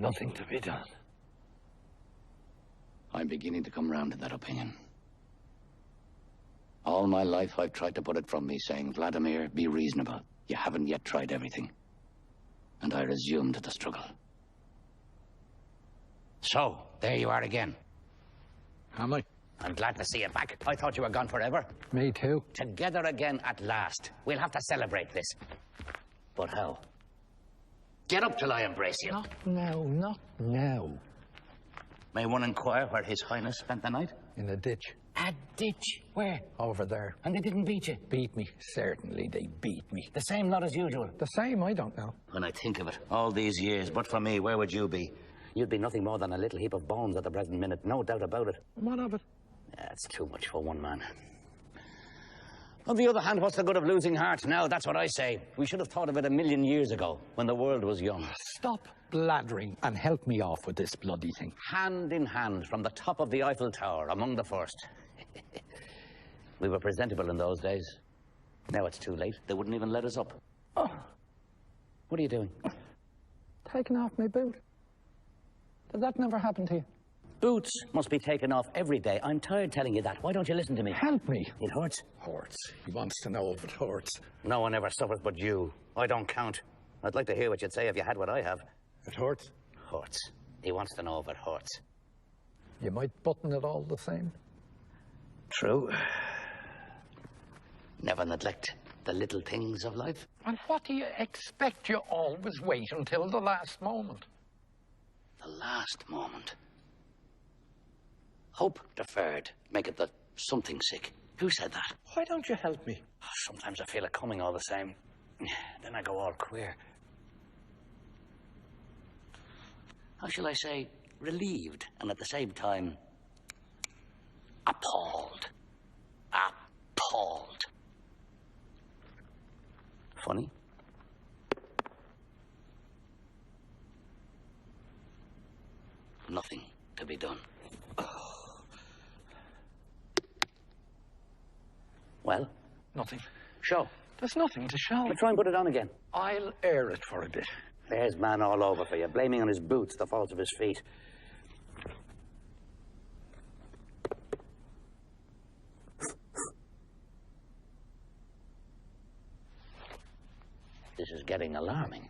Nothing to be done. I'm beginning to come round to that opinion. All my life I've tried to put it from me, saying, Vladimir, be reasonable. You haven't yet tried everything. And I resumed the struggle. So, there you are again. Am I? I'm glad to see you back. I thought you were gone forever. Me too. Together again at last. We'll have to celebrate this. But how? Get up till I embrace you. Not now, not now. May one inquire where His Highness spent the night? In a ditch. A ditch? Where? Over there. And they didn't beat you? Beat me. Certainly they beat me. The same lot as usual? The same, I don't know. When I think of it, all these years, but for me, where would you be? You'd be nothing more than a little heap of bones at the present minute, no doubt about it. What of it? That's too much for one man. On the other hand, what's the good of losing heart now? That's what I say. We should have thought of it 1,000,000 years ago, when the world was young. Stop blathering and help me off with this bloody thing. Hand in hand from the top of the Eiffel Tower, among the first. We were presentable in those days. Now it's too late. They wouldn't even let us up. Oh. What are you doing? Taking off my boot. Did that never happen to you? Boots must be taken off every day. I'm tired telling you that. Why don't you listen to me? Help me. It hurts. Hurts. He wants to know if it hurts. No one ever suffers but you. I don't count. I'd like to hear what you'd say if you had what I have. It hurts? Hurts. He wants to know if it hurts. You might button it all the same. True. Never neglect the little things of life. And what do you expect? You always wait until the last moment. The last moment. Hope deferred. Make it the something sick. Who said that? Why don't you help me? Sometimes I feel it coming all the same. Then I go all queer. How shall I say? Relieved, and at the same time, appalled. Appalled. Funny? Nothing to be done. Well? Nothing. Show. There's nothing to show. Well, try and put it on again. I'll air it for a bit. There's man all over for you, blaming on his boots the faults of his feet. This is getting alarming.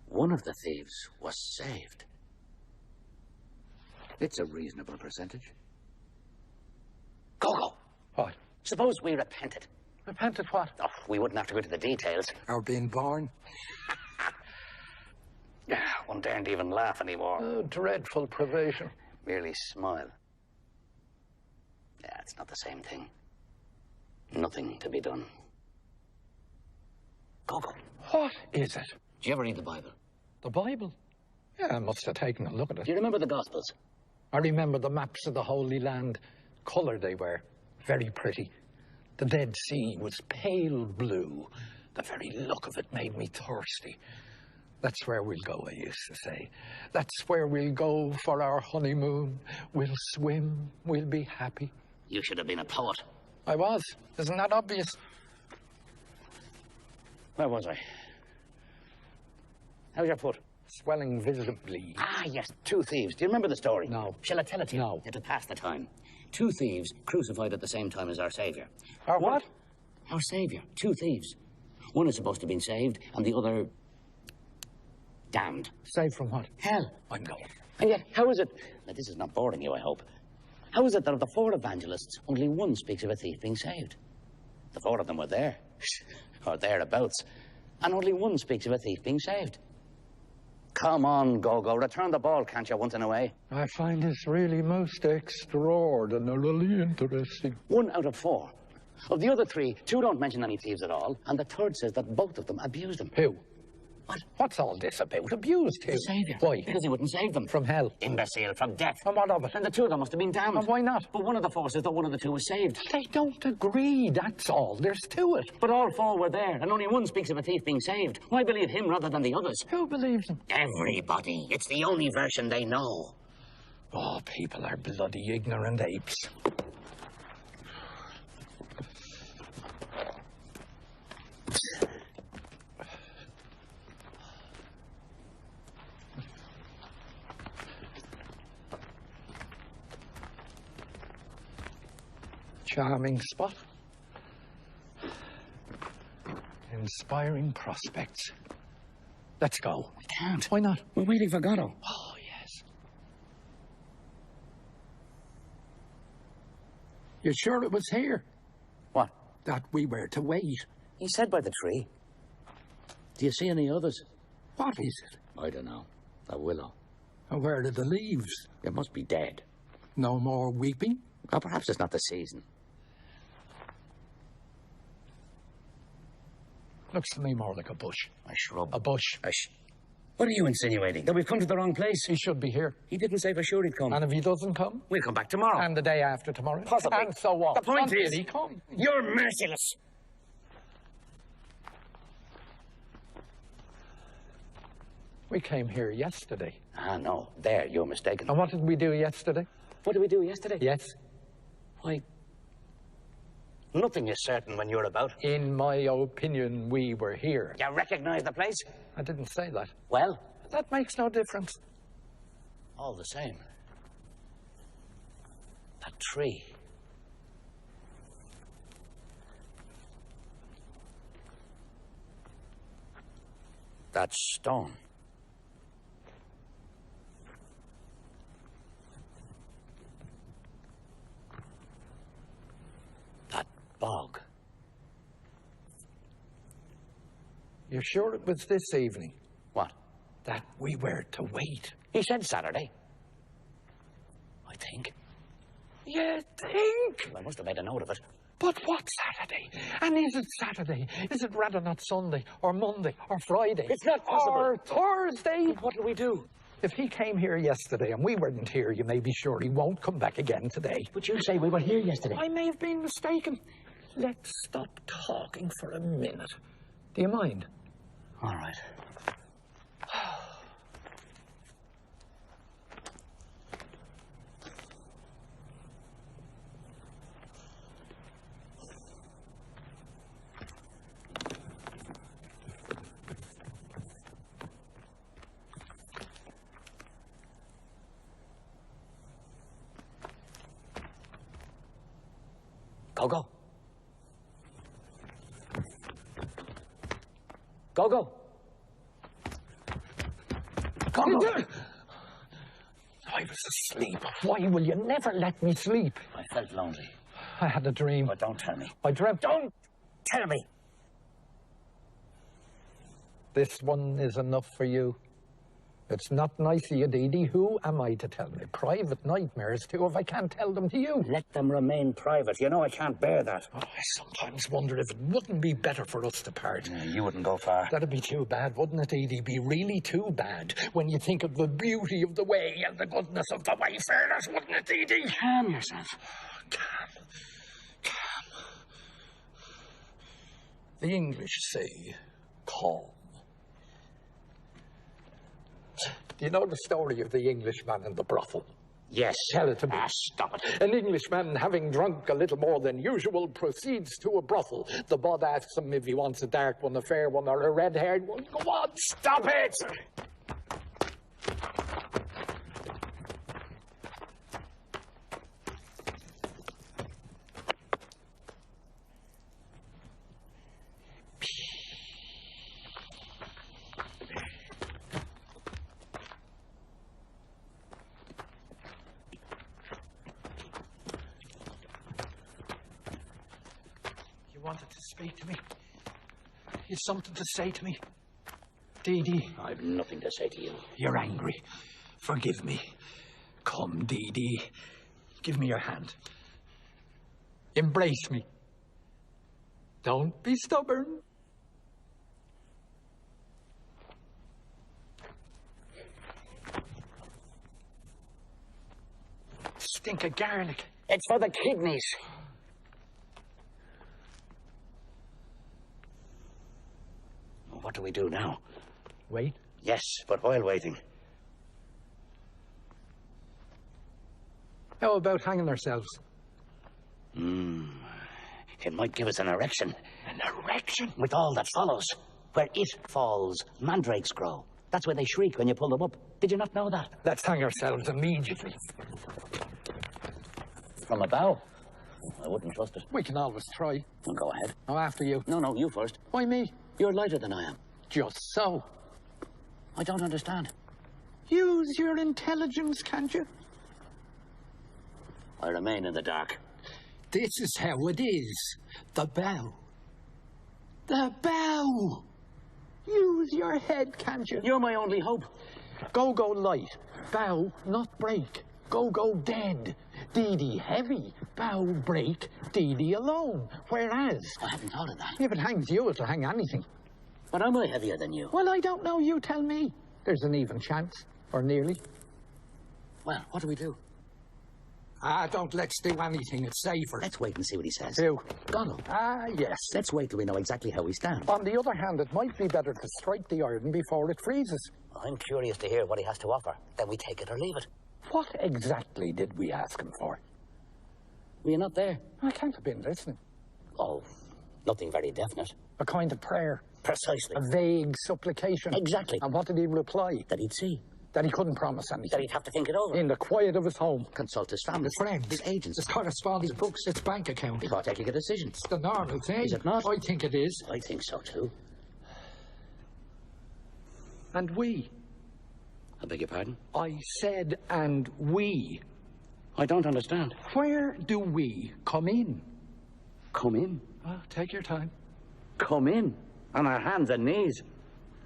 One of the thieves was saved. It's a reasonable percentage. Go. What? Suppose we repented. Repented what? Oh, we wouldn't have to go into the details. Our being born? One daren't even laugh anymore. Oh, dreadful privation. Merely smile. Yeah, it's not the same thing. Nothing to be done. Go. What is it? Do you ever read the Bible? The Bible? Yeah, I must have taken a look at it. Do you remember the Gospels? I remember the maps of the Holy Land. Colour they were. Very pretty. The Dead Sea was pale blue. The very look of it made me thirsty. That's where we'll go, I used to say. That's where we'll go for our honeymoon. We'll swim. We'll be happy. You should have been a poet. I was. Isn't that obvious? Where was I? How's your foot? Swelling visibly. Ah, yes, 2 thieves. Do you remember the story? No. Shall I tell it to you? No. It'll pass the time. 2 thieves crucified at the same time as our Saviour. Our what? Our Saviour. 2 thieves. One is supposed to have been saved, and the other... damned. Saved from what? Hell. I'm going. And yet, how is it... Now, this is not boring you, I hope. How is it that of the 4 evangelists, only one speaks of a thief being saved? The 4 of them were there. Or thereabouts. And only one speaks of a thief being saved. Come on, Go. Return the ball, can't you, once in a way? I find this really most extraordinarily interesting. 1 out of 4. Of the other 3, 2 don't mention any thieves at all, and the 3rd says that both of them abused him. Who? What? What's all this about? Abused who? The Saviour. Why? Because he wouldn't save them. From hell. Imbecile, from death. And what of it? And the 2 of them must have been damned. And why not? But one of the 4 says that one of the 2 was saved. They don't agree, that's all. There's to it. But all 4 were there, and only one speaks of a thief being saved. Why believe him rather than the others? Who believes him? Everybody. It's the only version they know. Oh, people are bloody ignorant apes. Charming spot. Inspiring prospects. Let's go. We can't. Why not? We're waiting for Goddo. Oh, yes. You sure it was here? What? That we were to wait. He said by the tree. Do you see any others? What is it? I don't know. A willow. And where are the leaves? It must be dead. No more weeping? Or perhaps it's not the season. Looks to me more like a bush. A shrub. A bush. What are you insinuating? That we've come to the wrong place? He should be here. He didn't say for sure he'd come. And if he doesn't come? We'll come back tomorrow. And the day after tomorrow? Possibly. And so on. The point Until is... he come. You're merciless. We came here yesterday. Ah, no. There, you're mistaken. And what did we do yesterday? What did we do yesterday? Yes. Why... Nothing is certain when you're about. In my opinion, we were here. You recognize the place? I didn't say that. Well? That makes no difference. All the same. That tree. That stone. That bog. You're sure it was this evening? What? That we were to wait. He said Saturday. I think. You think? I must have made a note of it. But what Saturday? And is it Saturday? Is it rather not Sunday, or Monday, or Friday? It's not possible. Or Thursday? What'll we do? If he came here yesterday and we weren't here, you may be sure he won't come back again today. But you say we were here yesterday. I may have been mistaken. Let's stop talking for a minute. Do you mind? All right. Go. Go. I was asleep. Why will you never let me sleep? I felt lonely. I had a dream. But don't tell me. I dreamt... Don't tell me. This one is enough for you. It's not nice of you, Dee Dee. Who am I to tell me private nightmares to if I can't tell them to you? Let them remain private. You know I can't bear that. Oh, I sometimes wonder if it wouldn't be better for us to part. You wouldn't go far. That'd be too bad, wouldn't it, Edie? Be really too bad when you think of the beauty of the way and the goodness of the wayfarers, wouldn't it, Edie? Calm yourself. Calm. The English say, calm. Do you know the story of the Englishman and the brothel? Yes. Tell it to me. Stop it. An Englishman, having drunk a little more than usual, proceeds to a brothel. The bud asks him if he wants a dark one, a fair one, or a red-haired one. Go on, stop it! Wanted to speak to me. You've something to say to me. Dee Dee. I've nothing to say to you. You're angry. Forgive me. Come, Dee Dee. Give me your hand. Embrace me. Don't be stubborn. Stink of garlic. It's for the kidneys. What do we do now? Wait? Yes, but while waiting. How about hanging ourselves? It might give us an erection. An erection? With all that follows. Where it falls, mandrakes grow. That's where they shriek when you pull them up. Did you not know that? Let's hang ourselves immediately. From a bough. I wouldn't trust it. We can always try. Well, go ahead. Oh, after you. No, you first. Why me? You're lighter than I am. Just so. I don't understand. Use your intelligence, can't you? I remain in the dark. This is how it is. The bow. The bow. Use your head, can't you? You're my only hope. Go light. Bow, not break. Go dead. Dee heavy. Bow break. Dee alone. Whereas... I haven't thought of that. If it hangs you, it'll hang anything. But am I heavier than you? Well, I don't know. You tell me. There's an even chance. Or nearly. Well, what do we do? Let's do anything. It's safer. Let's wait and see what he says. Who? Donald. Yes. Let's wait till we know exactly how we stand. On the other hand, it might be better to strike the iron before it freezes. I'm curious to hear what he has to offer. Then we take it or leave it. What exactly did we ask him for? Were you not there? I can't have been listening. Oh, nothing very definite. A kind of prayer. Precisely. A vague supplication. Exactly. And what did he reply? That he'd see. That he couldn't promise anything. That he'd have to think it over. In the quiet of his home. Consult his family. His friends. His agents. His correspondence. His books. His bank account. Before taking a decision. It's the normal thing. Is it not? I think it is. I think so too. And we. I beg your pardon? I said and we. I don't understand. Where do we come in? Come in? Well, take your time. Come in? On our hands and knees?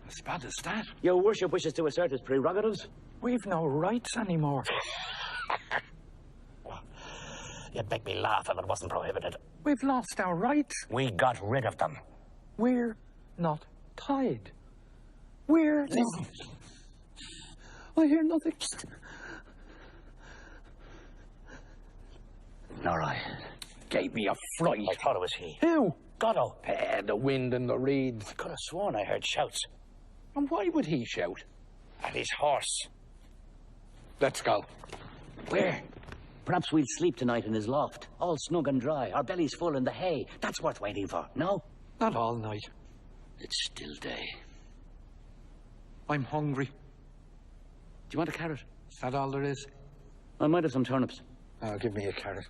As bad as that. Your worship wishes to assert his prerogatives? We've no rights anymore. You'd make me laugh if it wasn't prohibited. We've lost our rights. We got rid of them. We're not tied. We're not. I hear nothing. Nor Gave me a fright. I thought it was he. Who? Goddo. The wind and the reeds. I could have sworn I heard shouts. And why would he shout? At his horse. Let's go. Where? Perhaps we'll sleep tonight in his loft. All snug and dry. Our bellies full in the hay. That's worth waiting for. No? Not all night. It's still day. I'm hungry. Do you want a carrot? Is that all there is? I might have some turnips. Oh, give me a carrot.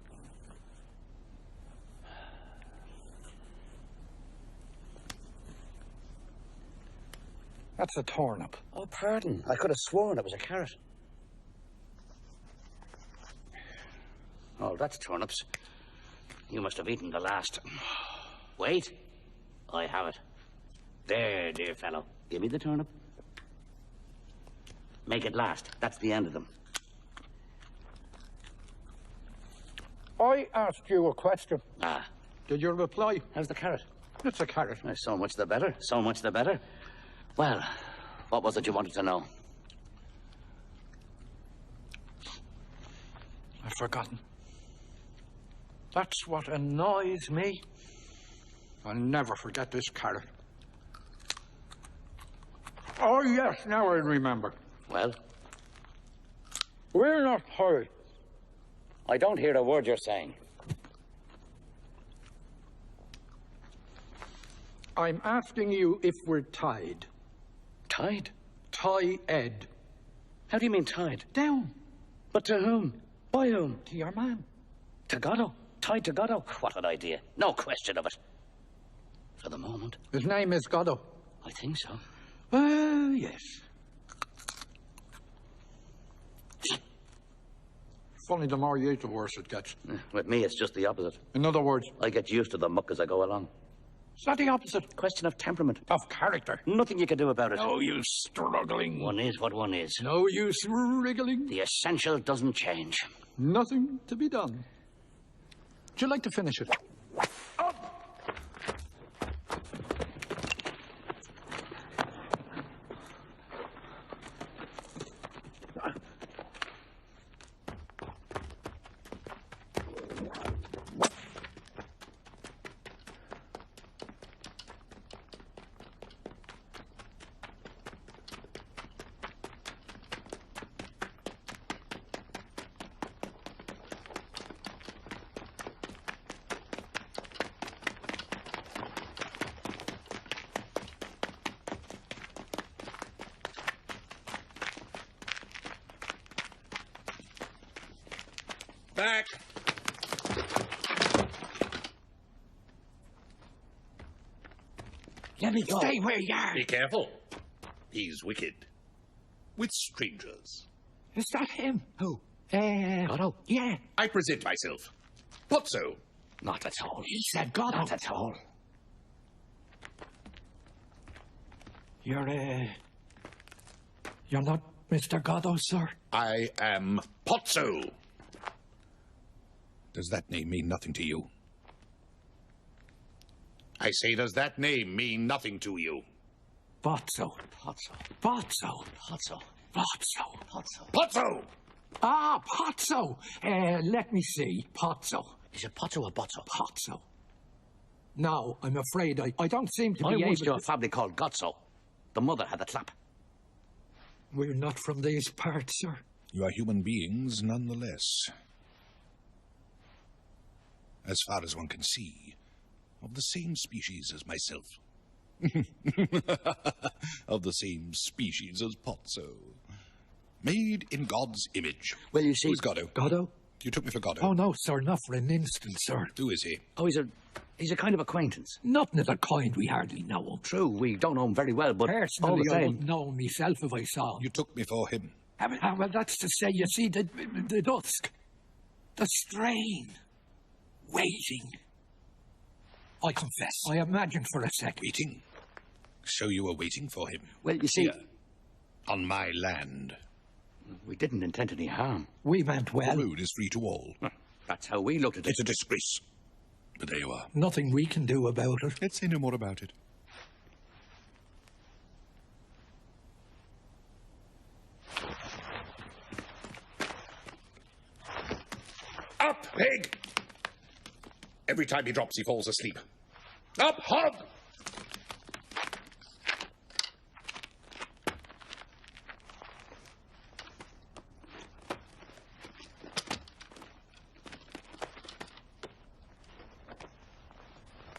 That's a turnip. Oh, pardon. I could have sworn it was a carrot. Oh, that's turnips. You must have eaten the last. Wait. I have it. There, dear fellow. Give me the turnip. Make it last. That's the end of them. I asked you a question. Ah. Did you reply? How's the carrot? It's a carrot. So much the better. So much the better. Well, what was it you wanted to know? I've forgotten. That's what annoys me. I'll never forget this carrot. Oh, yes, now I remember. Well? We're not hurry. I don't hear a word you're saying. I'm asking you if we're tied. Tied? Tie-ed. How do you mean tied? Down. But to whom? By whom? To your man. To Goddo? Tied to Goddo? What an idea. No question of it. For the moment. His name is Goddo. I think so. Well, yes. Funny, the more you eat, the worse it gets. With me, it's just the opposite. In other words, I get used to the muck as I go along. is that the opposite? Question of temperament. Of character. Nothing you can do about it. No use struggling. One is what one is. No use wriggling. The essential doesn't change. Nothing to be done. Would you like to finish it? Back. Let me go. Stay where you are. Be careful. He's wicked. With strangers. Is that him? Who? Goddo? Yeah. I present myself. Pozzo. Not at all. He said Goddo. Not at all. You're not Mr. Goddo, sir? I am Pozzo. Does that name mean nothing to you? I say, does that name mean nothing to you? Pozzo. Pozzo. Pozzo. Pozzo. Pozzo. Pozzo. Pozzo! Ah, Pozzo. Let me see. Pozzo. Is it Pozzo or Bozzo? Pozzo. No, I'm afraid I don't seem to be I once able knew a family called Gozzo. The mother had a clap. We're not from these parts, sir. You are human beings nonetheless. As far as one can see, of the same species as myself. Of the same species as Pozzo. Made in God's image. Well, you see... Who's Goddo? Goddo? You took me for Goddo. Oh, no, sir, not for an instant, sir. Who is he? Oh, he's a kind of acquaintance. Nothing of the kind, we hardly know him. True, we don't know him very well, but all Personally, the I same... wouldn't know him myself if I saw him. You took me for him. Well, that's to say, you see, the dusk, the strain, waiting. I confess, I imagined for a second. Waiting? So you were waiting for him? Well, you see... Here, on my land. We didn't intend any harm. We meant well. The road is free to all. That's how we looked at it. It's a disgrace. But there you are. Nothing we can do about it. Let's say no more about it. Up, pig! Every time he drops, he falls asleep. Up, hog!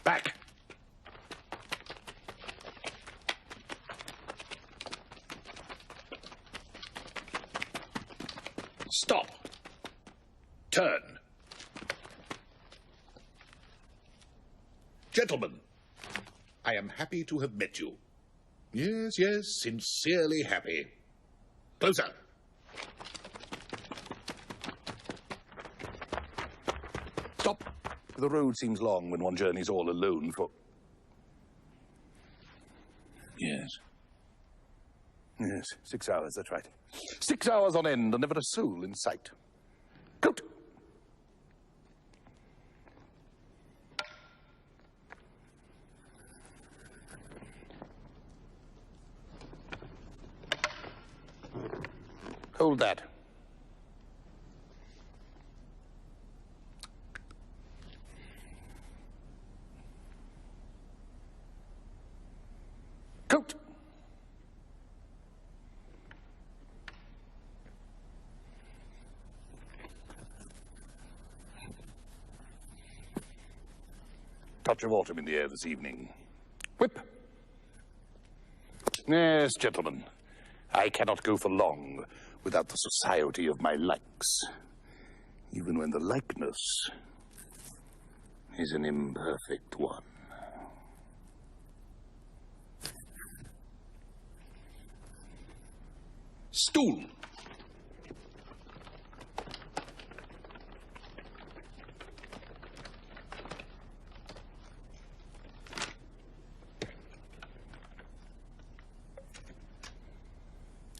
Back! Stop! Turn! Gentlemen, I am happy to have met you. Yes, yes, sincerely happy. Closer. Stop. The road seems long when one journeys all alone for... Yes. Yes, 6 hours, that's right. 6 hours on end and never a soul in sight. Coat! Hold that. Coat. Touch of autumn in the air this evening. Whip. Yes, gentlemen. I cannot go for long without the society of my likes, even when the likeness is an imperfect one. Stool!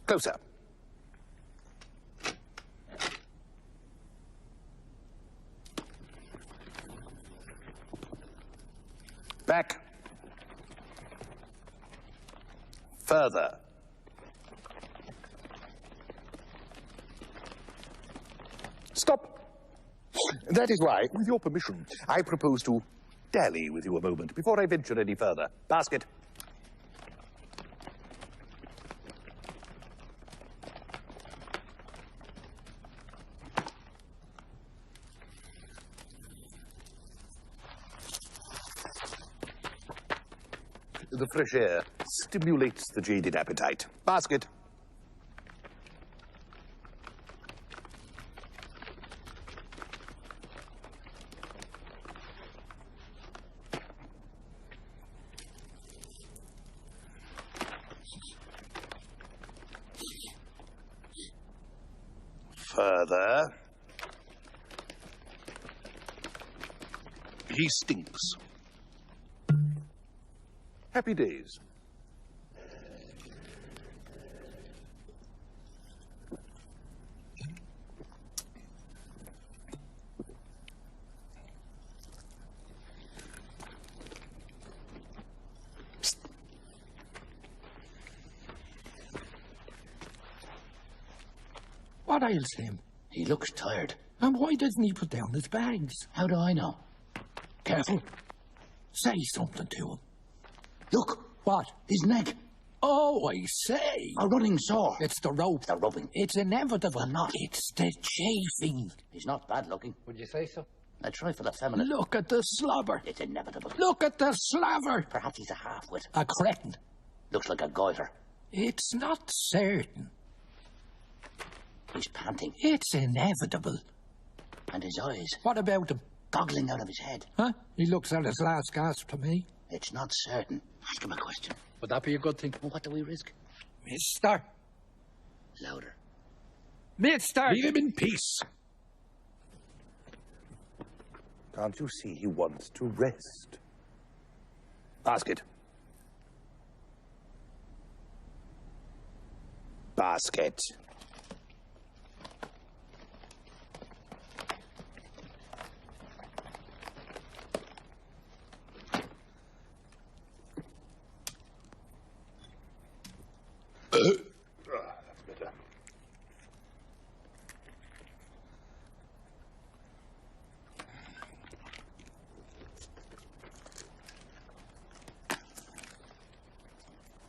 Closer. Back. Further. Stop. That is why, with your permission, I propose to dally with you a moment before I venture any further. Basket. The fresh air stimulates the jaded appetite. Basket. further. He stinks. Happy days. What ails him? He looks tired. And why doesn't he put down his bags? How do I know? Careful. Say something to him. Look! What? His neck! Oh, I say. A running sore. It's the rope. The rubbing. It's inevitable. I'm not. It's the chafing. He's not bad looking. Would you say so? A trifle effeminate. Look at the slobber. It's inevitable. Look at the slaver. Perhaps he's a half-wit. A cretin. Looks like a goiter. It's not certain. He's panting. It's inevitable. And his eyes. What about him? Goggling out of his head. Huh? He looks at his last gasp to me. It's not certain. Ask him a question. Would that be a good thing? Well, what do we risk? Mister. Louder. Mister! Leave him in peace. Can't you see he wants to rest? Basket. Basket. That's better.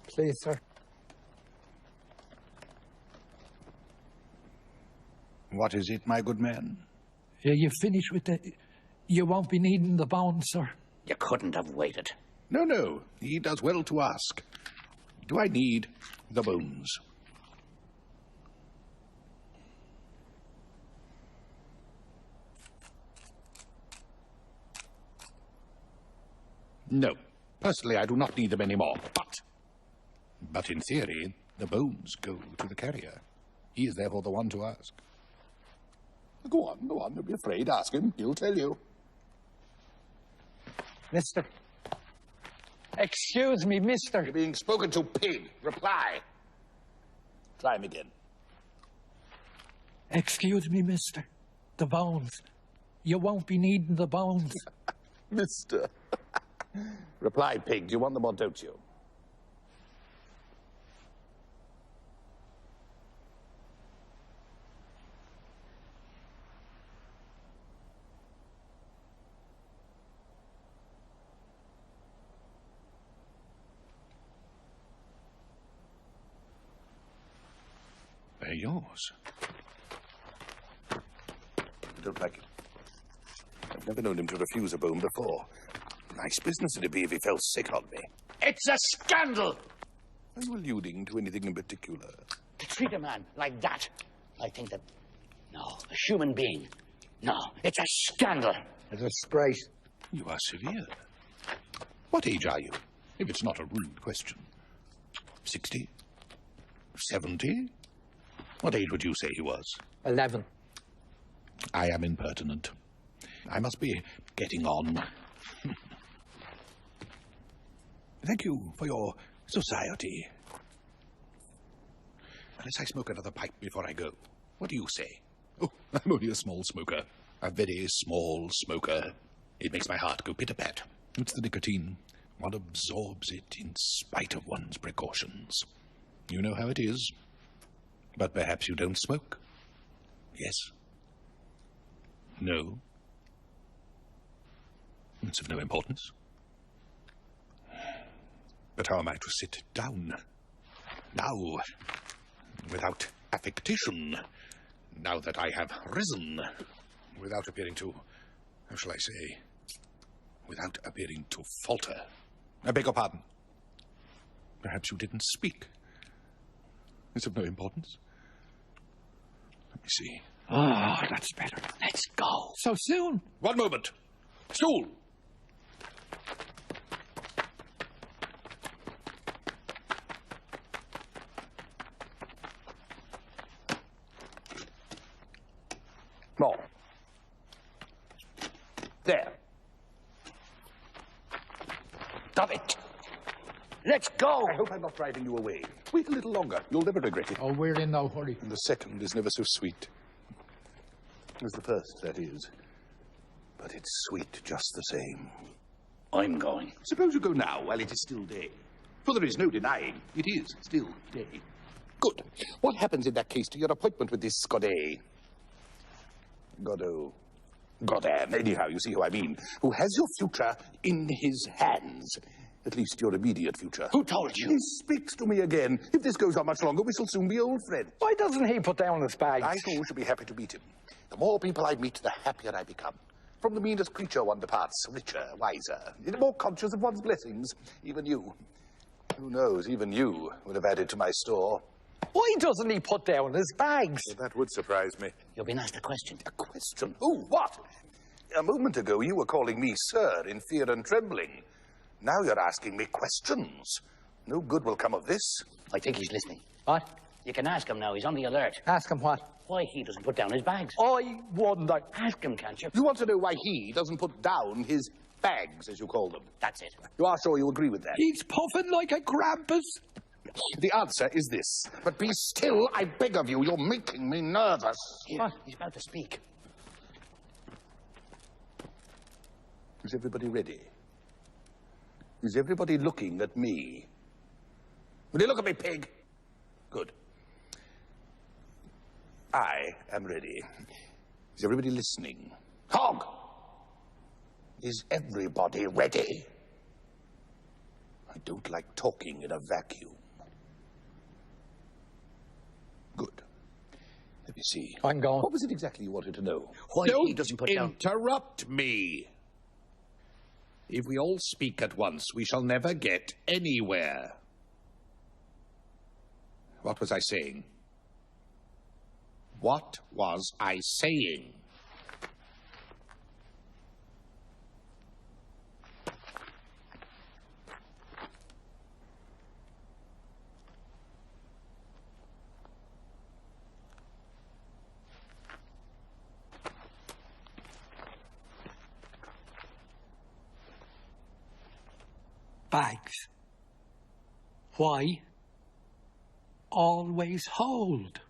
Please, sir. What is it, my good man? You finished with the... You won't be needing the bones, sir. You couldn't have waited. No, no. He does well to ask. Do I need the bones? No. Personally, I do not need them anymore. But in theory, the bones go to the carrier. He is therefore the one to ask. Go on, go on. Don't be afraid. Ask him. He'll tell you. Mister. Excuse me, mister. You're being spoken to, pig. Reply. Try him again. Excuse me, mister. The bones. You won't be needing the bones. Mister. Reply, pig. Do you want them or don't you? They're yours. I don't like it. I've never known him to refuse a bone before. Nice business it'd be if he fell sick on me. It's a scandal! Are you alluding to anything in particular? To treat a man like that, I think that... No, a human being. No, it's a scandal. It's a disgrace. You are severe. What age are you? If it's not a rude question. 60? 70? What age would you say he was? 11. I am impertinent. I must be getting on. Thank you for your society. Unless I smoke another pipe before I go. What do you say? Oh, I'm only a small smoker. A very small smoker. It makes my heart go pit-a-pat. It's the nicotine. One absorbs it in spite of one's precautions. You know how it is. But perhaps you don't smoke? Yes? No? It's of no importance. But how am I to sit down? Now, without affectation, now that I have risen, without appearing to, how shall I say, without appearing to falter. I beg your pardon. Perhaps you didn't speak. It's of no importance. Let me see. Oh, that's better. Let's go. So soon? One moment. Stool! Stop it! Let's go! I hope I'm not driving you away. Wait a little longer. You'll never regret it. Oh, we're in no hurry. And the second is never so sweet as the first, that is. But it's sweet just the same. I'm going. Suppose you go now while it is still day. For there is no denying it is still day. Good. What happens in that case to your appointment with this Godot, anyhow, you see who I mean, who has your future in his hands. At least your immediate future. Who told you? He speaks to me again. If this goes on much longer, we shall soon be old friends. Why doesn't he put down his bags? I too should be happy to meet him. The more people I meet, the happier I become. From the meanest creature one departs, richer, wiser, more conscious of one's blessings. Even you. Who knows, even you would have added to my store. Why doesn't he put down his bags? Well, that would surprise me. You've been asked a question. A question? Who? What? A moment ago, you were calling me sir in fear and trembling. Now you're asking me questions. No good will come of this. I think he's listening. What? You can ask him now. He's on the alert. Ask him what? Why he doesn't put down his bags. I wonder. Ask him, can't you? You want to know why he doesn't put down his bags, as you call them? That's it. You are sure you agree with that? He's puffing like a Krampus. The answer is this. But be still, I beg of you. You're making me nervous. Here, he's about to speak. Is everybody ready? Is everybody looking at me? Will you look at me, pig? Good. I am ready. Is everybody listening? Hog! Is everybody ready? I don't like talking in a vacuum. Good. Let me see. I'm going. What was it exactly you wanted to know? Why he doesn't put down... Interrupt me. If we all speak at once, we shall never get anywhere. What was I saying? What was I saying? Bags. Why? Always hold.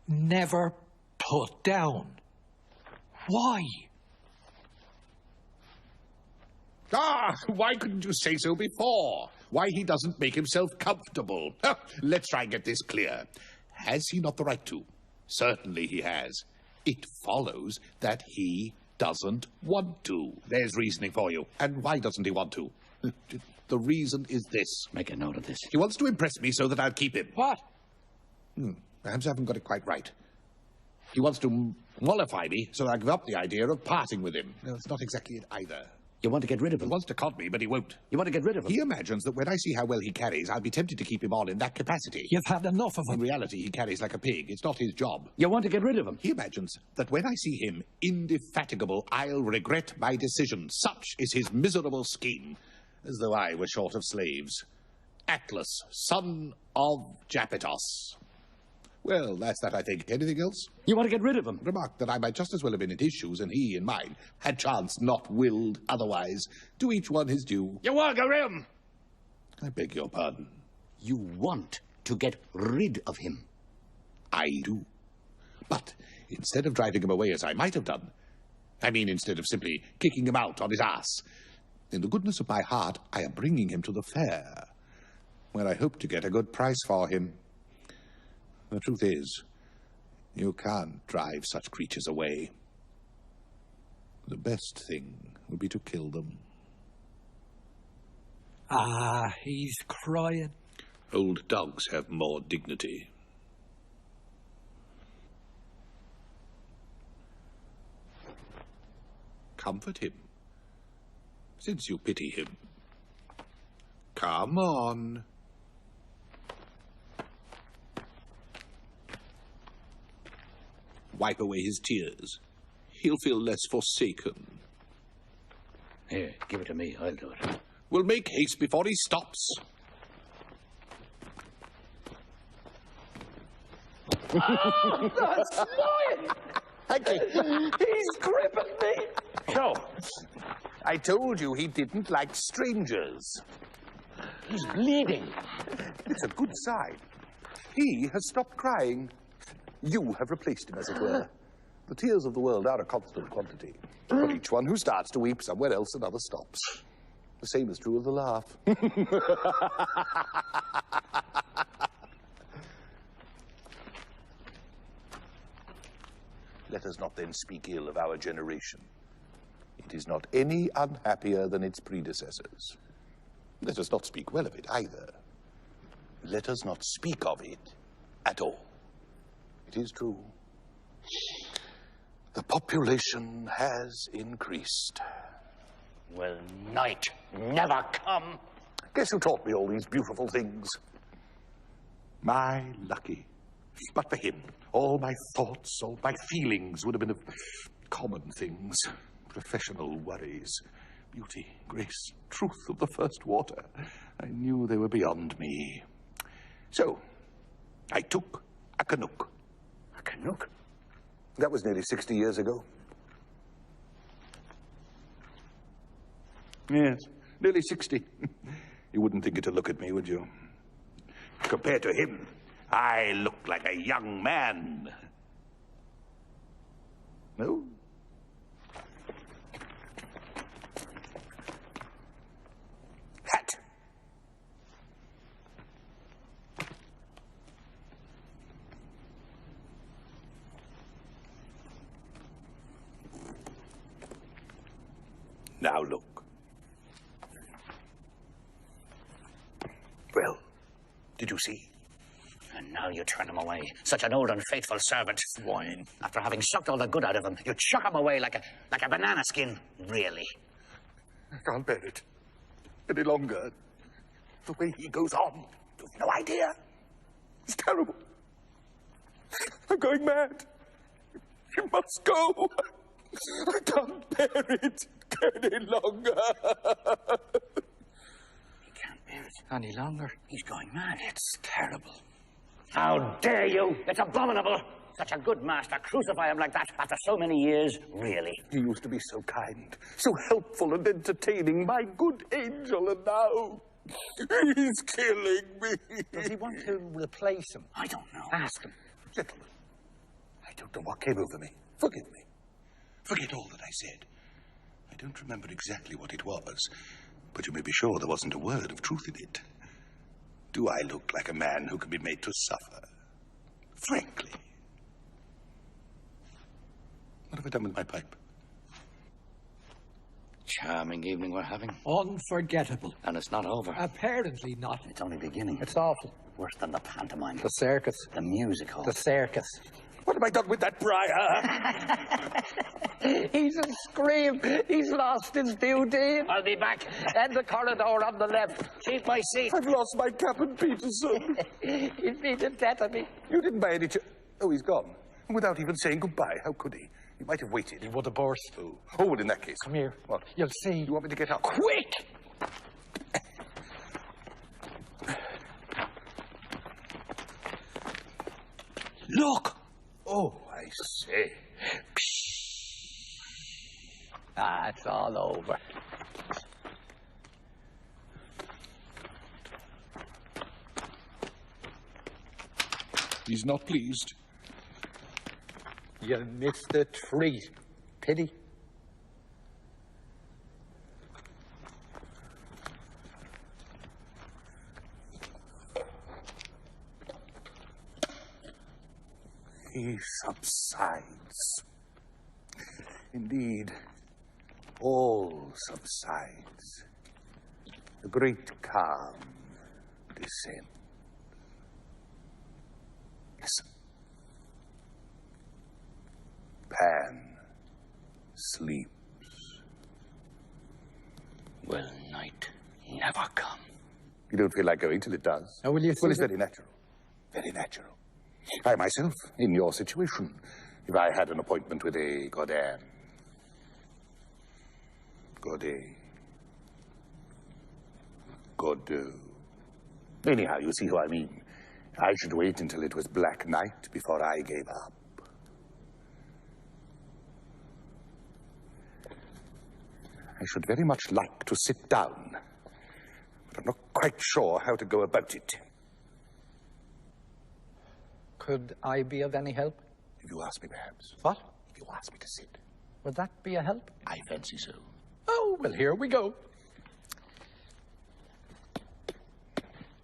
Never put down. Why? Ah, why couldn't you say so before? Why he doesn't make himself comfortable. Let's try and get this clear. Has he not the right to? Certainly he has. It follows that he doesn't want to. There's reasoning for you. And why doesn't he want to? The reason is this. Make a note of this. He wants to impress me so that I'll keep him. What? Perhaps I haven't got it quite right. He wants to mollify me so that I give up the idea of parting with him. No, it's not exactly it either. You want to get rid of He him? wants to con me, but he won't. You want to get rid of him? He imagines that when I see how well he carries, I'll be tempted to keep him on in that capacity. You've had enough of In him. reality, he carries like a pig. It's not his job. You want to get rid of him? He imagines that when I see him indefatigable, I'll regret my decision. Such is his miserable scheme. As though I were short of slaves. Atlas, son of Japetos. Well, that's that, I think. Anything else? You want to get rid of him? Remarked that I might just as well have been in his shoes and he in mine, had chance not willed otherwise. To each one his due. You want to get rid of him? I beg your pardon. You want to get rid of him? I do. But instead of driving him away as I might have done, I mean instead of simply kicking him out on his ass, in the goodness of my heart, I am bringing him to the fair, where I hope to get a good price for him. The truth is, you can't drive such creatures away. The best thing would be to kill them. Ah, he's crying. Old dogs have more dignity. Comfort him, since you pity him. Come on. Wipe away his tears. He'll feel less forsaken. Here, give it to me. I'll do it. We'll make haste before he stops. That's mine! Thank you. He's gripping me! So, I told you he didn't like strangers. He's bleeding. It's a good sign. He has stopped crying. You have replaced him, as it were. The tears of the world are a constant quantity. But each one who starts to weep, somewhere else another stops. The same is true of the laugh. Let us not then speak ill of our generation. It is not any unhappier than its predecessors. Let us not speak well of it either. Let us not speak of it at all. It is true. The population has increased. Will night never come? Guess who taught me all these beautiful things? My lucky. But for him, all my thoughts, all my feelings would have been of common things. Professional worries. Beauty, grace, truth of the first water. I knew they were beyond me. So, I took a Canuck. A Canuck? That was nearly 60 years ago. Yes, nearly 60. You wouldn't think it to look at me, would you? Compared to him, I look like a young man. No? Hat. Now look. Well, did you see? And now you turn him away. Such an old and faithful servant. Swine. After having sucked all the good out of him, you chuck him away like a banana skin. Really? I can't bear it any longer. The way he goes on, you've no idea. It's terrible. I'm going mad. He must go. I can't bear it any longer. He can't bear it any longer. He's going mad. It's terrible. How dare you? It's abominable. Such a good master, crucify him like that after so many years, really. He used to be so kind, so helpful and entertaining, my good angel, and now he's killing me. Does he want to replace him? I don't know. Ask him. Gentlemen, I don't know what came over me. Forgive me. Forget all that I said. I don't remember exactly what it was, but you may be sure there wasn't a word of truth in it. Do I look like a man who can be made to suffer? Frankly. What have I done with my pipe? Charming evening we're having. Unforgettable. And it's not over. Apparently not. It's only beginning. It's awful. Worse than the pantomime. The circus. The music hall. The circus. What have I done with that briar? He's a scream. He's lost his beauty. I'll be back. And the corridor on the left. Keep my seat. I've lost my Captain Peterson. He's been in debt of me. You didn't buy any Oh, he's gone. And without even saying goodbye. How could he? He might have waited. He would have burst. Oh, well, in that case. Come here. What? You'll see. You want me to get up? Quick! Look! Oh, I say. Ah, it's all over. He's not pleased. You missed the treat. Pity. He subsides. Indeed, all subsides. The great calm descends. Listen. Pan sleeps. Will night never come? You don't feel like going till it does. Oh, will you Well, it's see very natural. Very natural. I myself, in your situation, if I had an appointment with a Godin. Godot. Anyhow, you see who I mean. I should wait until it was black night before I gave up. I should very much like to sit down, but I'm not quite sure how to go about it. Could I be of any help? If you ask me, perhaps. What? If you ask me to sit. Would that be a help? I fancy so. Oh, well, here we go.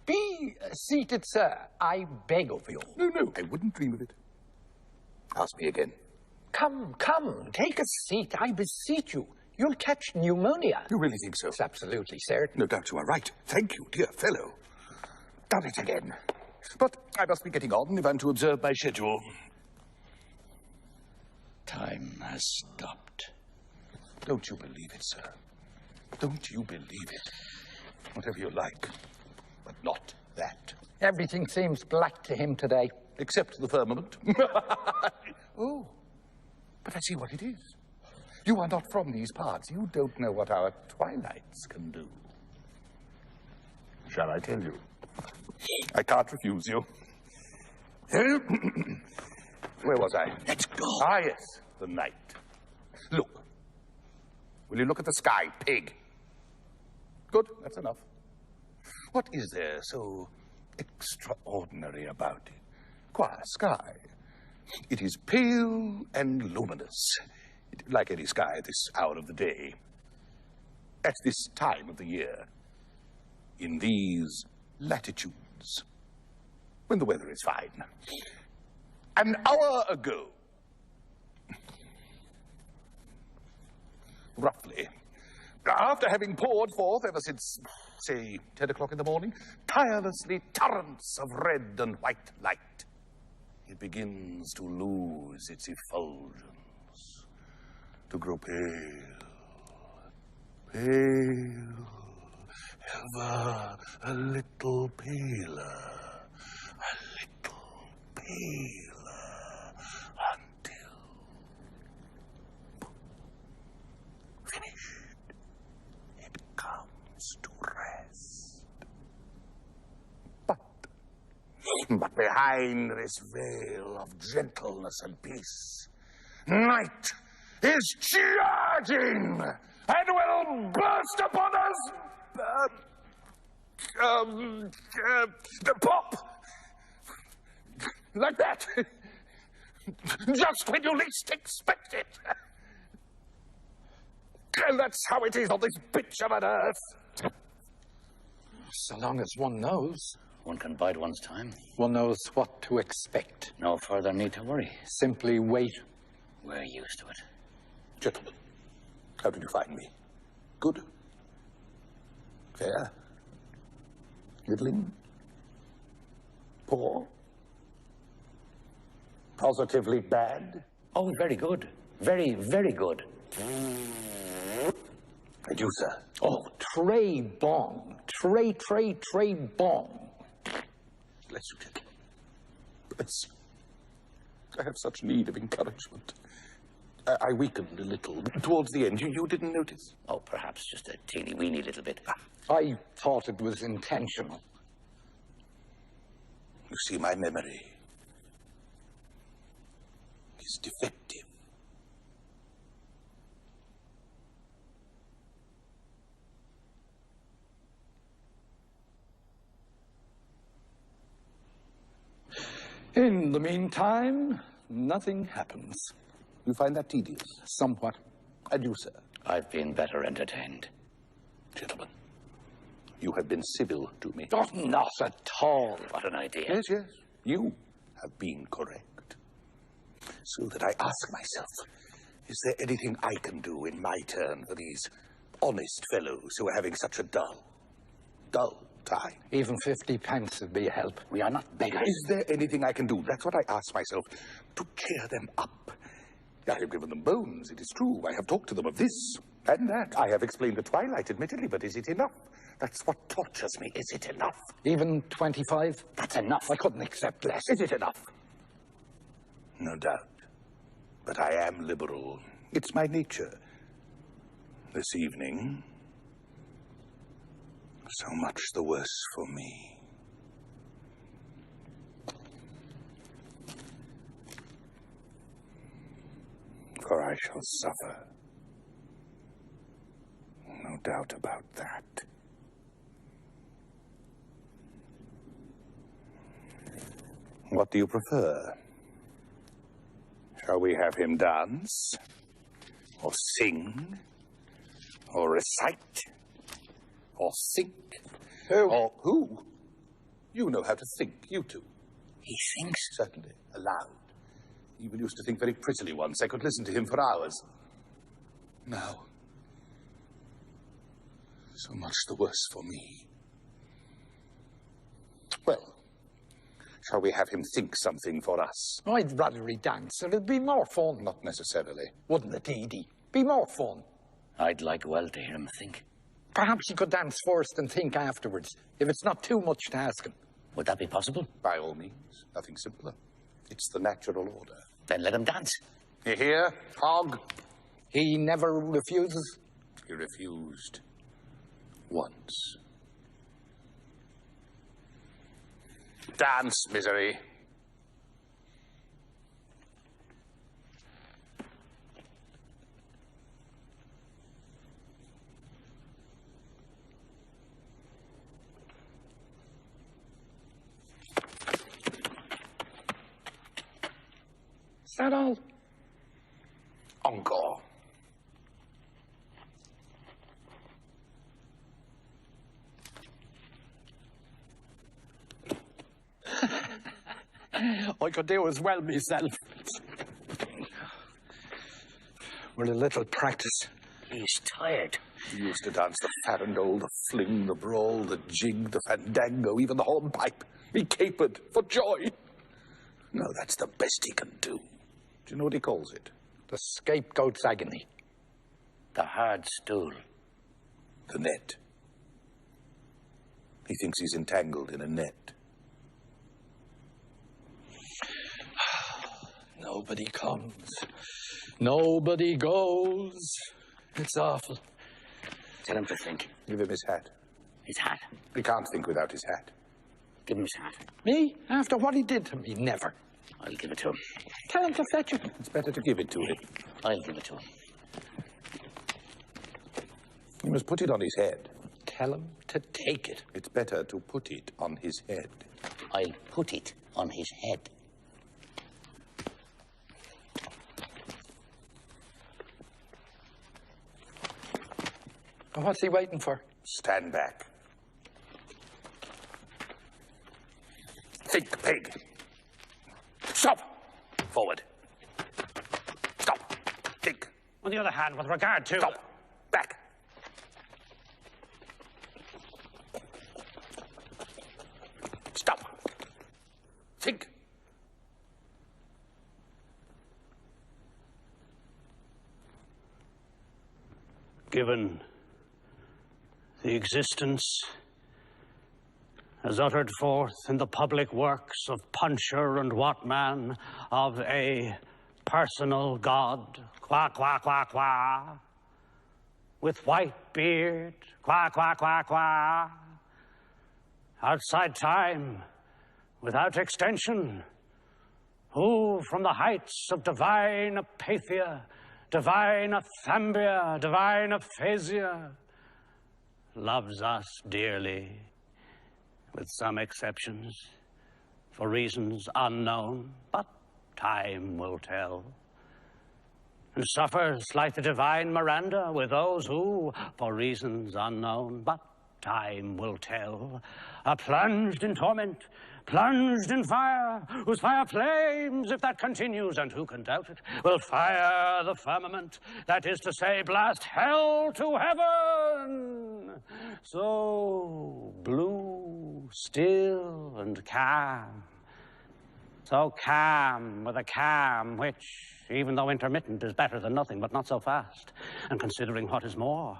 Be seated, sir. I beg of you. No, I wouldn't dream of it. Ask me again. Come, take a seat. I beseech you. You'll catch pneumonia. You really think so? It's absolutely certain. No doubt you are right. Thank you, dear fellow. Done it again. But I must be getting on if I'm to observe my schedule. Time has stopped. Don't you believe it, sir? Don't you believe it? Whatever you like, but not that. Everything seems black to him today. Except the firmament. Oh, but I see what it is. You are not from these parts. You don't know what our twilights can do. Shall I tell you? I can't refuse you. Where was I? Let's go. Ah, yes, the night. Look. Will you look at the sky, pig? Good, that's enough. What is there so extraordinary about it? Quiet sky. It is pale and luminous, like any sky at this hour of the day. At this time of the year, in these latitudes, when the weather is fine. An hour ago, roughly, after having poured forth ever since, say, 10 o'clock in the morning, tirelessly torrents of red and white light, it begins to lose its effulgence, to grow pale, pale, ever a little paler, until finished, it comes to rest. But behind this veil of gentleness and peace, night is charging and will burst upon us. Pop! Like that. Just when you least expect it. And that's how it is on this bitch of an earth. So long as one knows. One can bide one's time. One knows what to expect. No further need to worry. Simply wait. We're used to it. Gentlemen, how did you find me? Good? Fair? Middling? Poor? Positively bad? Oh, very good. Very, very good. And you, sir? Oh, très bon. Très bon. Bless you, gentlemen. Bless you. I have such need of encouragement. I weakened a little towards the end. You didn't notice? Oh, perhaps just a teeny-weeny little bit. I thought it was intentional. You see, my memory is defective. In the meantime, nothing happens. You find that tedious? Somewhat. And you, sir? I've been better entertained. Gentlemen, you have been civil to me. Oh, not at all. What an idea. Yes, yes. You have been correct. So that I ask myself, is there anything I can do in my turn for these honest fellows who are having such a dull time? Even 50 pence would be a help. We are not beggars. Is there anything I can do? That's what I ask myself, to cheer them up. I have given them bones, it is true. I have talked to them of this and that. I have explained the twilight, admittedly, but is it enough? That's what tortures me. Is it enough? Even 25? That's enough. I couldn't accept less. Is it enough? No doubt. But I am liberal. It's my nature. This evening, so much the worse for me. For I shall suffer No doubt about that. What do you prefer? Shall we have him dance? Or sing? Or recite? Or think? Who? Or who? You know how to think, you two. He thinks? Certainly, aloud. He even used to think very prettily once. I could listen to him for hours. Now, so much the worse for me. Well, shall we have him think something for us? I'd rather he dance. It'd be more fun. Not necessarily. Wouldn't it, Edie? Be more fun. I'd like well to hear him think. Perhaps he could dance first and think afterwards, if it's not too much to ask him. Would that be possible? By all means. Nothing simpler. It's the natural order. Then let him dance. You hear, Hog? He never refuses. He refused once. Dance, misery. Is that all? Encore. I could do as well myself. With a little practice. He's tired. He used to dance the farandole, the fling, the brawl, the jig, the fandango, even the hornpipe. He capered for joy. No, that's the best he can do. Do you know what he calls it? The scapegoat's agony. The hard stool. The net. He thinks he's entangled in a net. Nobody comes. Nobody goes. It's awful. Tell him to think. Give him his hat. His hat. He can't think without his hat. Give him his hat. Me? After what he did to me? Never. I'll give it to him. Tell him to fetch it. It's better to give it to him. I'll give it to him. You must put it on his head. Tell him to take it. It's better to put it on his head. I'll put it on his head. And what's he waiting for? Stand back. Think, pig. Stop. Forward. Stop. Think. On the other hand, with regard to... Stop. Back. Stop. Think. Given the existence as uttered forth in the public works of Puncher and Watman of a personal god, qua, qua, qua, qua, with white beard, qua, qua, qua, qua, outside time, without extension, who from the heights of divine apathia, divine athambia, divine aphasia, loves us dearly, with some exceptions, for reasons unknown, but time will tell, and suffers like the divine Miranda with those who, for reasons unknown, but time will tell, are plunged in torment, plunged in fire, whose fire flames, if that continues, and who can doubt it, will fire the firmament, that is to say, blast hell to heaven. So blue, still, and calm. So calm with a calm which, even though intermittent, is better than nothing, but not so fast. And considering what is more,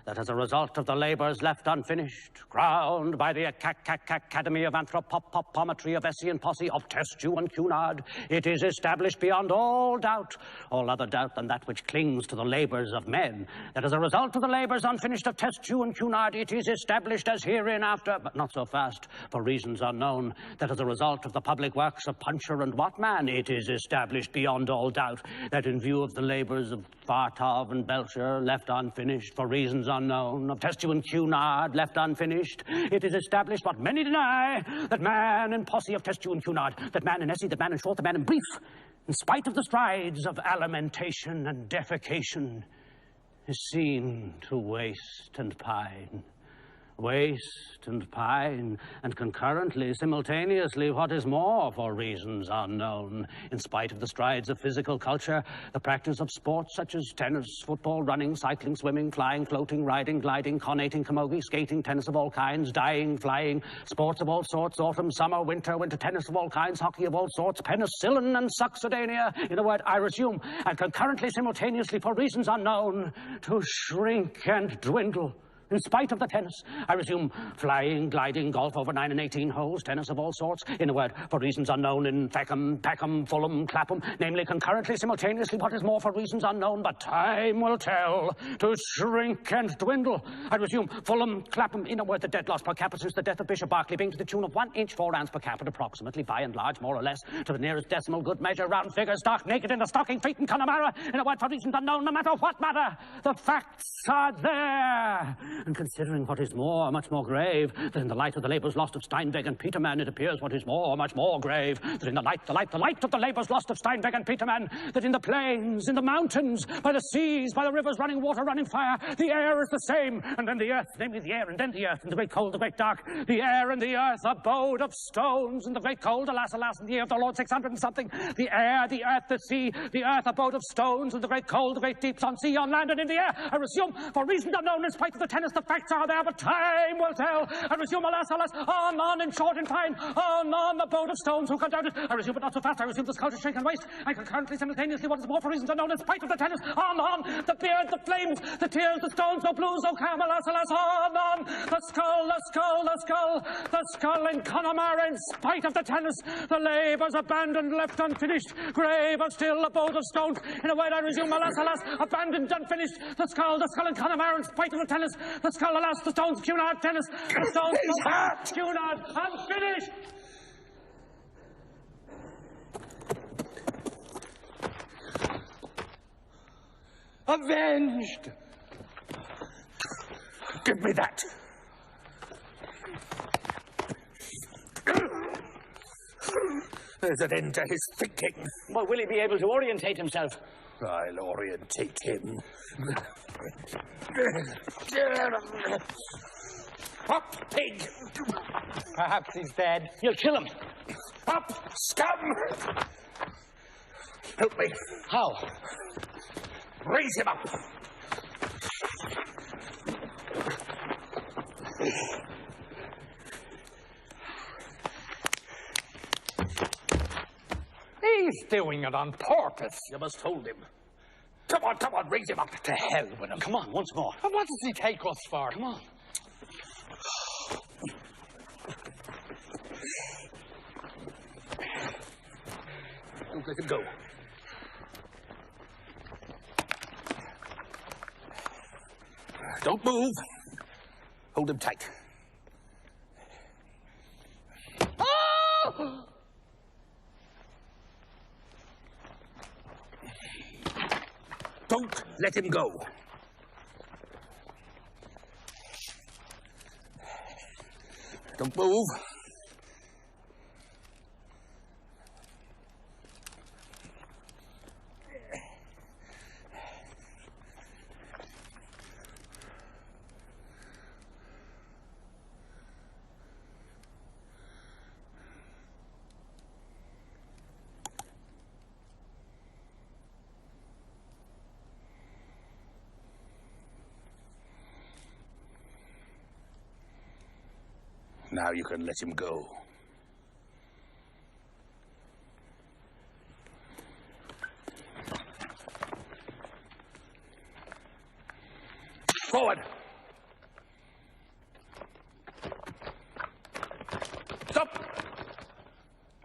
that as a result of the labours left unfinished, crowned by the Academy of Anthropometry of Essie and Posse of Testu and Cunard, it is established beyond all doubt, all other doubt than that which clings to the labours of men, that as a result of the labours unfinished of Testu and Cunard, it is established as hereinafter, but not so fast, for reasons unknown, that as a result of the public works of Puncher and Watman, it is established beyond all doubt, that in view of the labours of Spartov and Belcher, left unfinished for reasons unknown. Of Testu and Cunard, left unfinished. It is established, what many deny, that man in Posse of Testu and Cunard, that man in Essay, that man in Short, that man in Brief, in spite of the strides of alimentation and defecation, is seen to waste and pine. Waste and pine, and concurrently, simultaneously, what is more, for reasons unknown. In spite of the strides of physical culture, the practice of sports such as tennis, football, running, cycling, swimming, flying, floating, riding, gliding, conating, camogie, skating, tennis of all kinds, diving, flying, sports of all sorts, autumn, summer, winter, winter tennis of all kinds, hockey of all sorts, penicillin and succedanea, in a word, I resume, and concurrently, simultaneously, for reasons unknown, to shrink and dwindle. In spite of the tennis, I resume flying, gliding, golf over 9 and 18 holes, tennis of all sorts, in a word, for reasons unknown in Peckham, Fulham, Clapham, namely concurrently, simultaneously, what is more for reasons unknown, but time will tell, to shrink and dwindle. I resume Fulham, Clapham, in a word, the dead loss per capita since the death of Bishop Berkeley being to the tune of 1 inch 4 ounce per capita, approximately, by and large, more or less, to the nearest decimal, good measure, round figures, stark naked in the stocking feet in Connemara, in a word, for reasons unknown, no matter what matter, the facts are there. And considering what is more, much more grave, that in the light of the labours lost of Steinweg and Petermann, it appears what is more, much more grave, that in the light of the labours lost of Steinweg and Petermann, that in the plains, in the mountains, by the seas, by the rivers running water, running fire, the air is the same, and then the earth, namely the air, and then the earth, and the great cold, the great dark, the air and the earth, abode of stones, and the great cold, alas, alas, in the year of the Lord 600 and something, the air, the earth, the sea, the earth, abode of stones, and the great cold, the great deeps, on sea, on land, and in the air. I resume, for reasons unknown, in spite of the tennis, the facts are there, but time will tell. I resume, alas, alas, on, in short and fine, on, the boat of stones, who can doubt it? I resume, but not so fast. I resume the sculpture, shake and waste, and concurrently, simultaneously, what is more for reasons unknown, in spite of the tennis, on, the beard, the flames, the tears, the stones, so blue, so calm, alas, alas, on, the skull, the skull, the skull, the skull in Connemara, in spite of the tennis, the labours abandoned, left unfinished, grave of still, the boat of stones, in a word, I resume, alas, alas, abandoned, unfinished, the skull in Connemara, in spite of the tennis, the skull, alas, the stones, Cunard, tennis, the stones, Cunard, unfinished! Avenged! Give me that! There's an end to his thinking. Well, will he be able to orientate himself? I'll orientate him. Up, pig! Perhaps he's dead. You'll kill him. Up, scum! Help me. How? Raise him up! He's doing it on purpose. You must hold him. Come on, raise him up. To hell with him. Come on, once more. And what does he take us for? Come on. Don't let him go. Don't move. Hold him tight. Oh! Don't let him go. Don't move. Now you can let him go. Forward! Stop!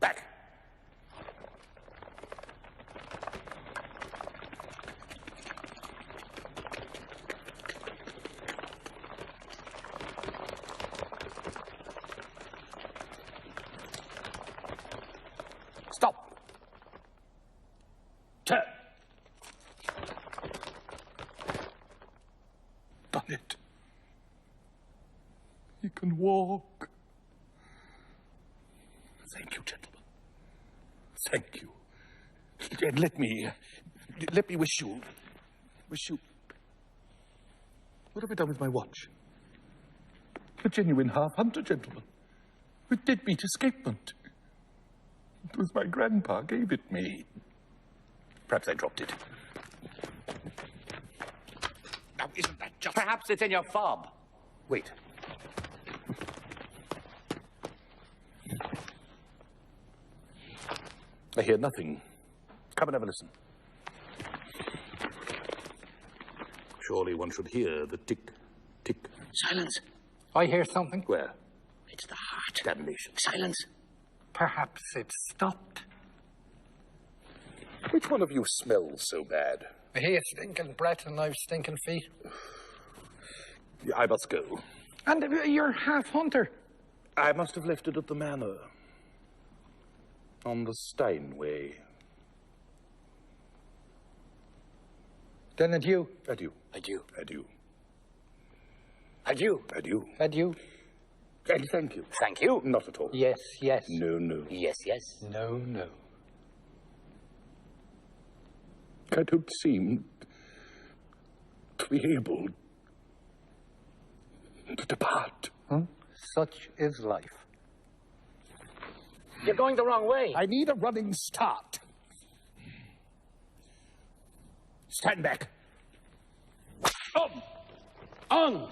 Back! He can walk. Thank you, gentlemen. Thank you. And let me wish you. What have I done with my watch? A genuine half-hunter, gentlemen, with dead-meat escapement. It was my grandpa gave it me. Perhaps I dropped it. Now, isn't that just... Perhaps it's in your fob. Wait. I hear nothing. Come and have a listen. Surely one should hear the tick, tick. Silence. I hear something. Where? It's the heart. Damnation. Silence. Perhaps it's stopped. Which one of you smells so bad? I hear stinking breath and I've stinking feet. I must go. And you're half-hunter. I must have left it at the manor. On the Steinway. Then adieu. Adieu. Adieu. Adieu. Adieu. Adieu. Adieu. And thank you. Thank you. Not at all. Yes, yes. No, no. Yes, yes. No, no. I don't seem to be able to depart. Huh? Such is life. You're going the wrong way. I need a running start. Stand back. On!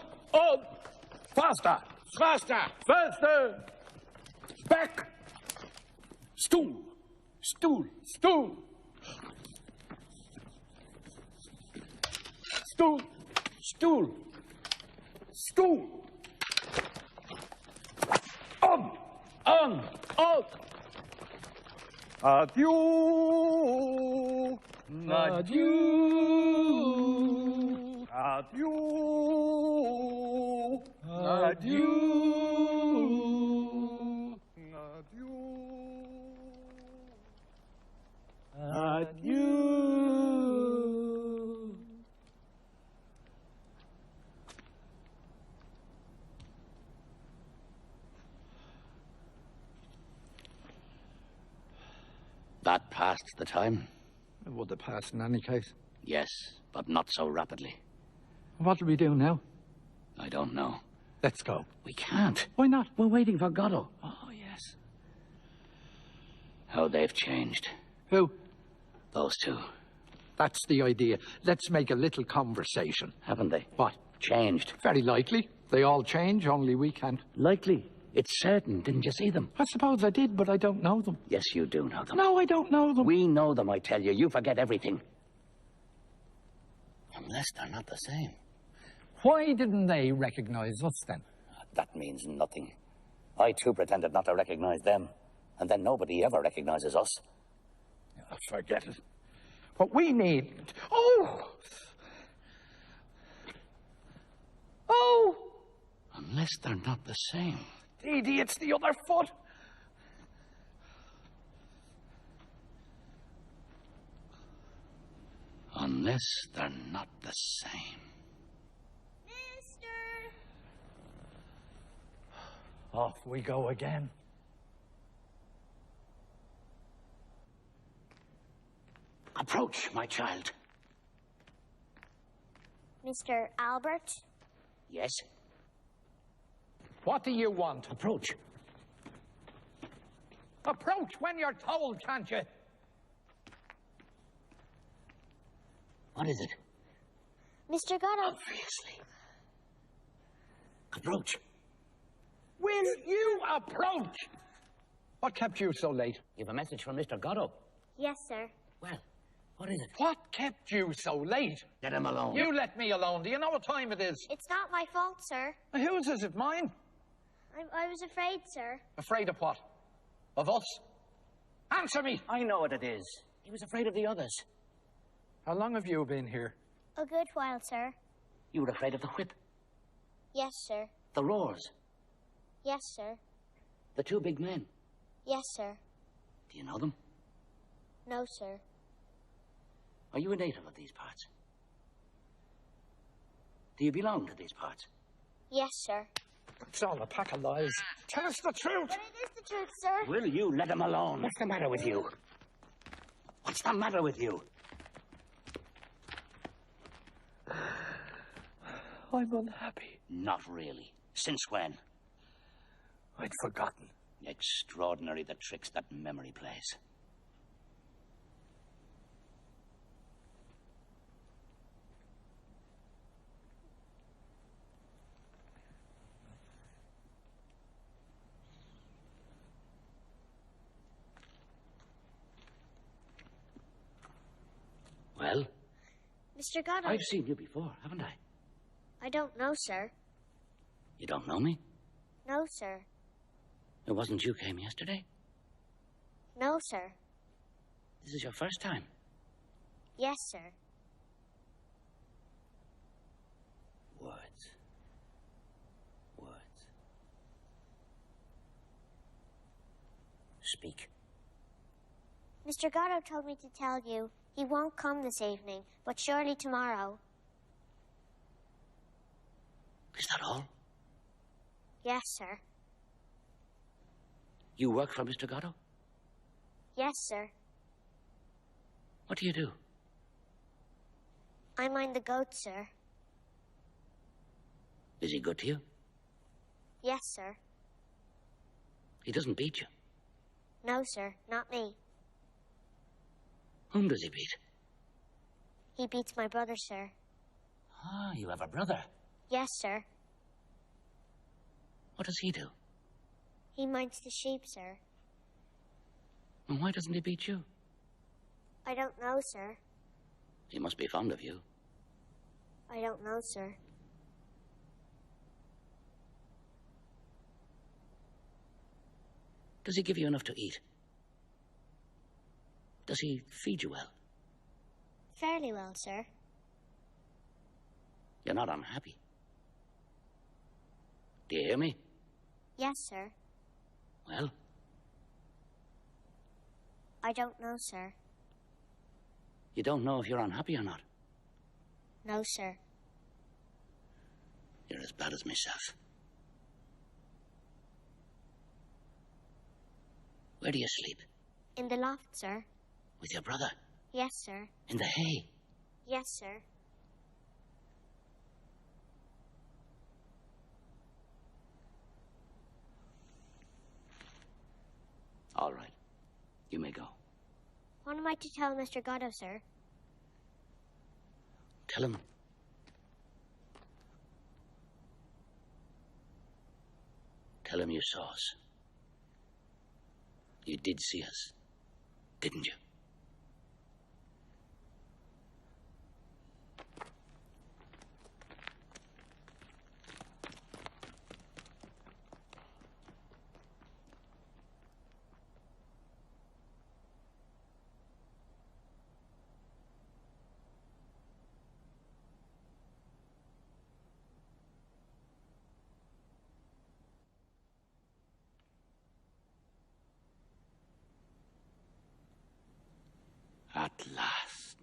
Faster! Faster. Faster! Back! Stool! Stool! Stool! Stool! Stool! Stool! On! On! Adieu! Adieu! Adieu! Adieu! Adieu! That passed the time. It would have passed in any case. Yes, but not so rapidly. What do we do now? I don't know. Let's go. We can't. Why not? We're waiting for Goddo. Oh, yes. How they've changed. Who? Those two. That's the idea. Let's make a little conversation. Haven't they? What? Changed. Very likely. They all change, only we can't. Likely. It's certain. Didn't you see them? I suppose I did, but I don't know them. Yes, you do know them. No, I don't know them. We know them, I tell you. You forget everything. Unless they're not the same. Why didn't they recognize us then? That means nothing. I too pretended not to recognize them. And then nobody ever recognizes us. Oh, forget it. What we need... Oh! Oh! Unless they're not the same. Edie, it's the other foot. Unless they're not the same. Mister! Off we go again. Approach, my child. Mr. Albert? Yes? What do you want? Approach. Approach when you're told, can't you? What is it? Mr. Goddo? Obviously. Approach. Will you approach? What kept you so late? You've a message from Mr. Goddo. Yes, sir. Well, what is it? What kept you so late? Let him alone. You let me alone. Do you know what time it is? It's not my fault, sir. Whose is it? Mine? I was afraid, sir. Afraid of what? Of us? Answer me! I know what it is. He was afraid of the others. How long have you been here? A good while, sir. You were afraid of the whip, Yes, sir. the roars, Yes, sir. the two big men. Yes, sir. Do you know them? No, sir. Are you a native of these parts? Do you belong to these parts? Yes, sir. It's all a pack of lies. Tell us the truth. But it is the truth, sir. Will you let him alone? What's the matter with you? What's the matter with you? I'm unhappy. Not really. Since when? I'd forgotten. Extraordinary the tricks that memory plays. Well? Mr. Goddo. I've seen you before, haven't I? I don't know, sir. You don't know me? No, sir. It wasn't you came yesterday? No, sir. This is your first time? Yes, sir. Words. Words. Speak. Mr. Goddo told me to tell you he won't come this evening, but surely tomorrow. Is that all? Yes, sir. You work for Mr. Goddo? Yes, sir. What do you do? I mind the goat, sir. Is he good to you? Yes, sir. He doesn't beat you? No, sir, not me. Whom does he beat? He beats my brother, sir. Ah, you have a brother. Yes, sir. What does he do? He minds the sheep, sir. And why doesn't he beat you? I don't know, sir. He must be fond of you. I don't know, sir. Does he give you enough to eat? Does he feed you well? Fairly well, sir. You're not unhappy. Do you hear me? Yes, sir. Well? I don't know, sir. You don't know if you're unhappy or not? No, sir. You're as bad as myself. Where do you sleep? In the loft, sir. With your brother? Yes, sir. In the hay? Yes, sir. All right. You may go. What am I to tell Mr. Goddo, sir? Tell him. Tell him you saw us. You did see us, didn't you? At last.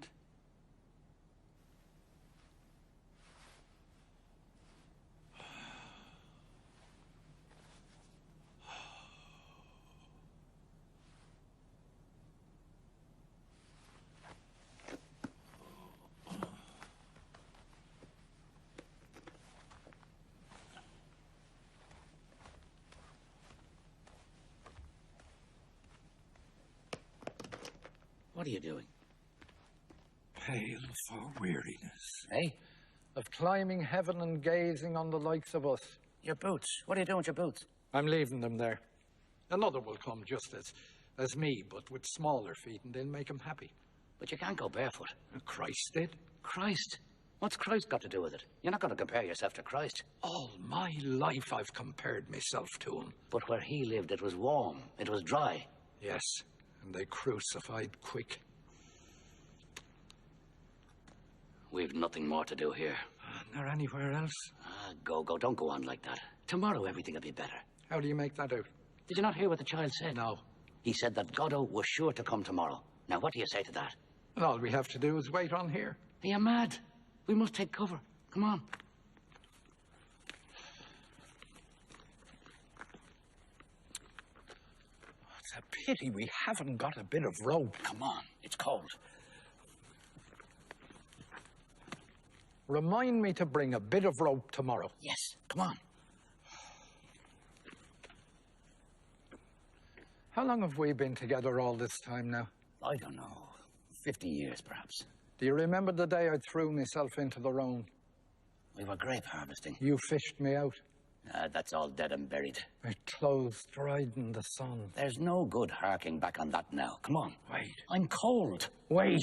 What are you doing? Pale for weariness. Eh? Of climbing heaven and gazing on the likes of us. Your boots. What are you doing with your boots? I'm leaving them there. Another will come just as me, but with smaller feet, and they'll make him happy. But you can't go barefoot. Christ did. Christ? What's Christ got to do with it? You're not going to compare yourself to Christ. All my life I've compared myself to him. But where he lived, it was warm. It was dry. Yes, and they crucified quick. We've nothing more to do here. Isn't there anywhere else? Go. Don't go on like that. Tomorrow everything will be better. How do you make that out? Did you not hear what the child said? No. He said that Goddo was sure to come tomorrow. Now, what do you say to that? And all we have to do is wait on here. Are you mad? We must take cover. Come on. a pity we haven't got a bit of rope. Come on, it's cold. Remind me to bring a bit of rope tomorrow. Yes, come on. How long have we been together all this time now? I don't know. 50 years, perhaps. Do you remember the day I threw myself into the Rhone? We were grape harvesting. You fished me out. That's all dead and buried. My clothes dried in the sun. There's no good harking back on that now. Come on. Wait. I'm cold. Wait.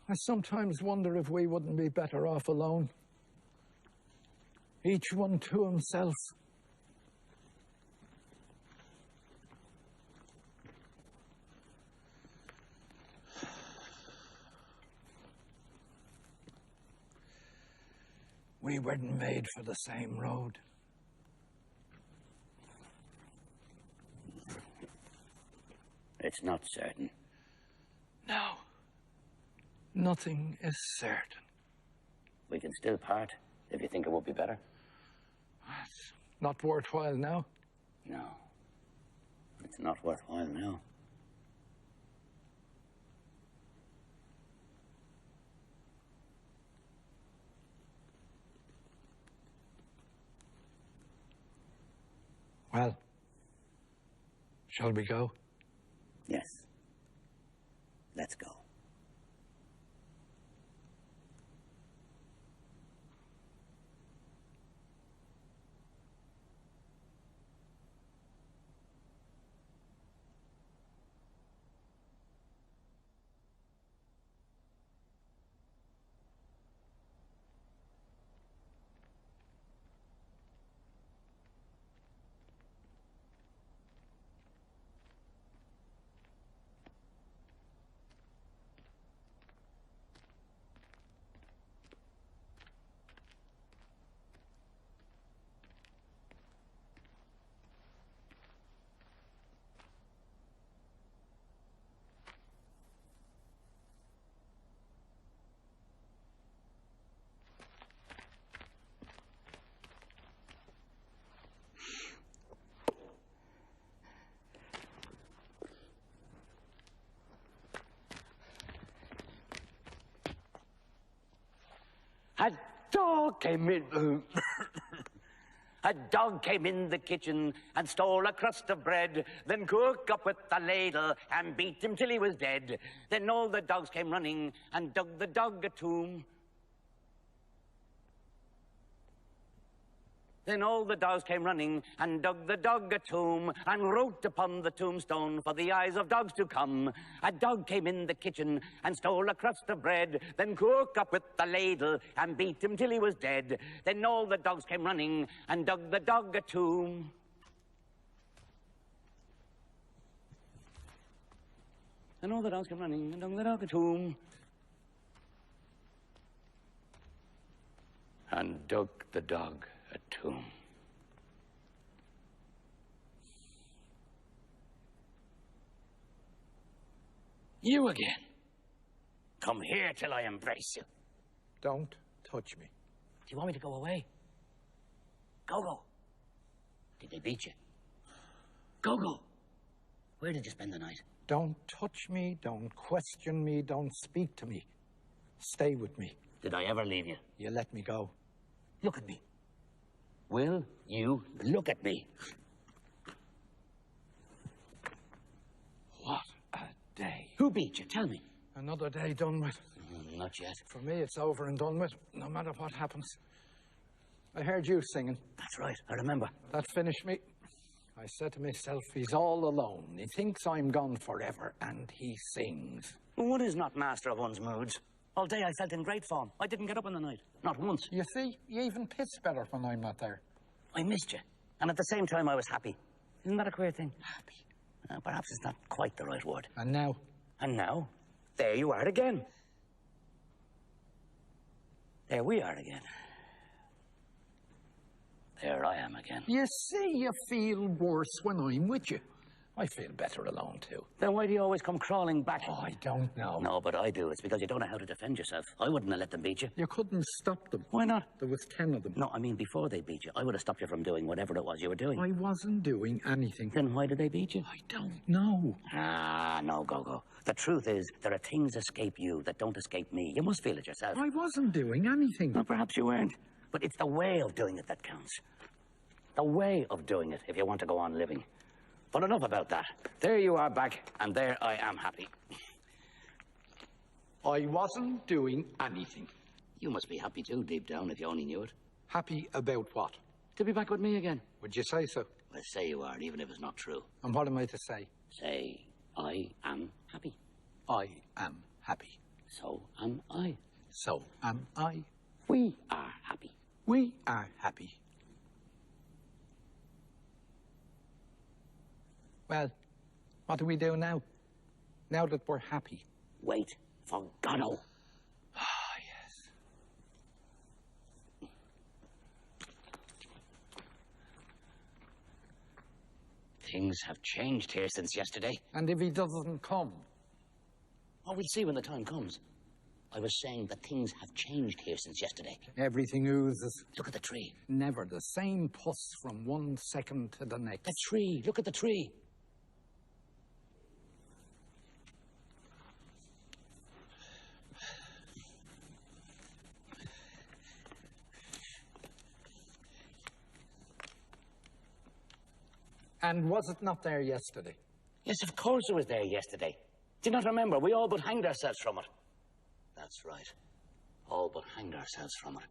I sometimes wonder if we wouldn't be better off alone. Each one to himself. We weren't made for the same road. It's not certain. No. Nothing is certain. We can still part, if you think it would be better. It's not worthwhile now. No. It's not worthwhile now. Well, shall we go? Yes. Let's go. A dog came in. A dog came in the kitchen and stole a crust of bread, then cooked up with the ladle and beat him till he was dead. Then all the dogs came running and dug the dog a tomb. Then all the dogs came running and dug the dog a tomb and wrote upon the tombstone for the eyes of dogs to come. A dog came in the kitchen and stole a crust of bread, then cooked up with the ladle and beat him till he was dead. Then all the dogs came running and dug the dog a tomb. Then all the dogs came running and dug the dog a tomb. And dug the dog a tomb. You again. Come here till I embrace you. Don't touch me. Do you want me to go away? Go. Did they beat you? Go. Where did you spend the night? Don't touch me, don't question me, don't speak to me. Stay with me. Did I ever leave you? You let me go. Look at me. Will you look at me? What a day. Who beat you? Tell me. Another day done with. Not yet. For me, it's over and done with, no matter what happens. I heard you singing. That's right, I remember. That finished me. I said to myself, he's all alone. He thinks I'm gone forever, and he sings. One is not master of one's moods. All day I felt in great form. I didn't get up in the night. Not once. You see, you even piss better when I'm not there. I missed you. And at the same time, I was happy. Isn't that a queer thing? Happy. Perhaps it's not quite the right word. And now? And now, there you are again. There we are again. There I am again. You see, you feel worse when I'm with you. I feel better alone, too. Then why do you always come crawling back? Oh, I don't know. No, but I do. It's because you don't know how to defend yourself. I wouldn't have let them beat you. You couldn't stop them. Why not? There was 10 of them. No, I mean before they beat you. I would have stopped you from doing whatever it was you were doing. I wasn't doing anything. Then why did they beat you? I don't know. Ah, no, Gogo. The truth is, there are things escape you that don't escape me. You must feel it yourself. I wasn't doing anything. Well, perhaps you weren't. But it's the way of doing it that counts. The way of doing it if you want to go on living. But enough about that. There you are back, and there I am happy. I wasn't doing anything. You must be happy too, deep down, if you only knew it. Happy about what? To be back with me again. Would you say so? Well, say you are, even if it's not true. And what am I to say? Say, I am happy. I am happy. So am I. So am I. We are happy. We are happy. Well, what do we do now? Now that we're happy. Wait for Goddo. Ah, yes. Things have changed here since yesterday. And if he doesn't come? Oh, we'll see when the time comes. I was saying that things have changed here since yesterday. Everything oozes. Look at the tree. Never the same puss from one second to the next. The tree. Look at the tree. And was it not there yesterday? Yes, of course it was there yesterday. Do you not remember? We all but hanged ourselves from it. That's right. All but hanged ourselves from it.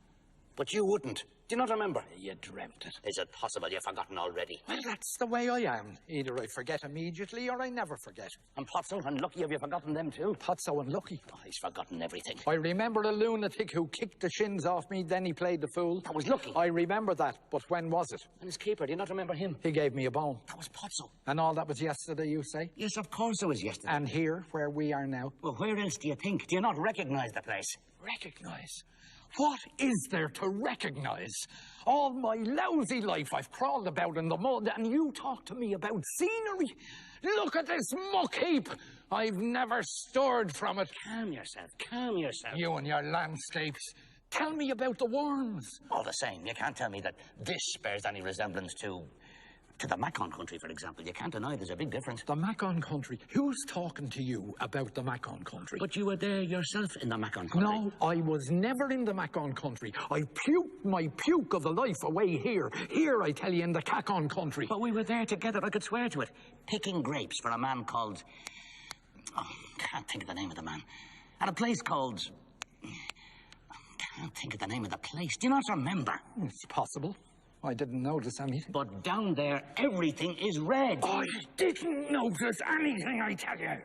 But you wouldn't. Do you not remember? You dreamt it. Is it possible you've forgotten already? Well, that's the way I am. Either I forget immediately or I never forget. And Potso and Lucky, have you forgotten them too? Not so unlucky. Oh, he's forgotten everything. I remember a lunatic who kicked the shins off me, then he played the fool. That was Lucky. I remember that, but when was it? And his keeper, do you not remember him? He gave me a bone. That was Potso. And all that was yesterday, you say? Yes, of course it was yesterday. And here, where we are now? Well, where else do you think? Do you not recognize the place? Recognize? What is there to recognize? All my lousy life I've crawled about in the mud, and you talk to me about scenery? Look at this muck heap. I've never stirred from it. Calm yourself, calm yourself. You and your landscapes. Tell me about the worms. All the same, you can't tell me that this bears any resemblance to the Macon country, for example. You can't deny there's a big difference. The Macon country? Who's talking to you about the Macon country? But you were there yourself in the Macon country. No, I was never in the Macon country. I puked my puke of the life away here. Here, I tell you, in the Cacon country. But we were there together, I could swear to it. Picking grapes for a man called... Oh, can't think of the name of the man. And a place called... Can't think of the name of the place. Do you not remember? It's possible. I didn't notice anything. But down there, everything is red. I didn't notice anything, I tell you.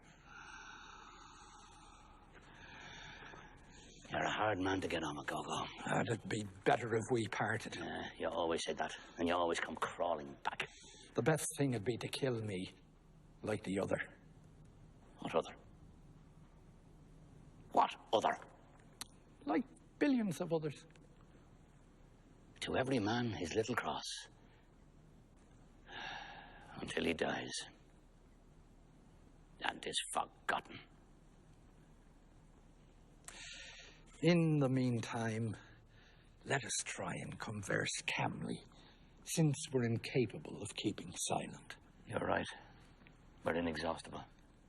You're a hard man to get on with, Gogo. It'd be better if we parted. You always say that, and you always come crawling back. The best thing would be to kill me, like the other. What other? What other? Like billions of others. To every man his little cross, until he dies and is forgotten. In the meantime, let us try and converse calmly, since we're incapable of keeping silent. You're right. We're inexhaustible.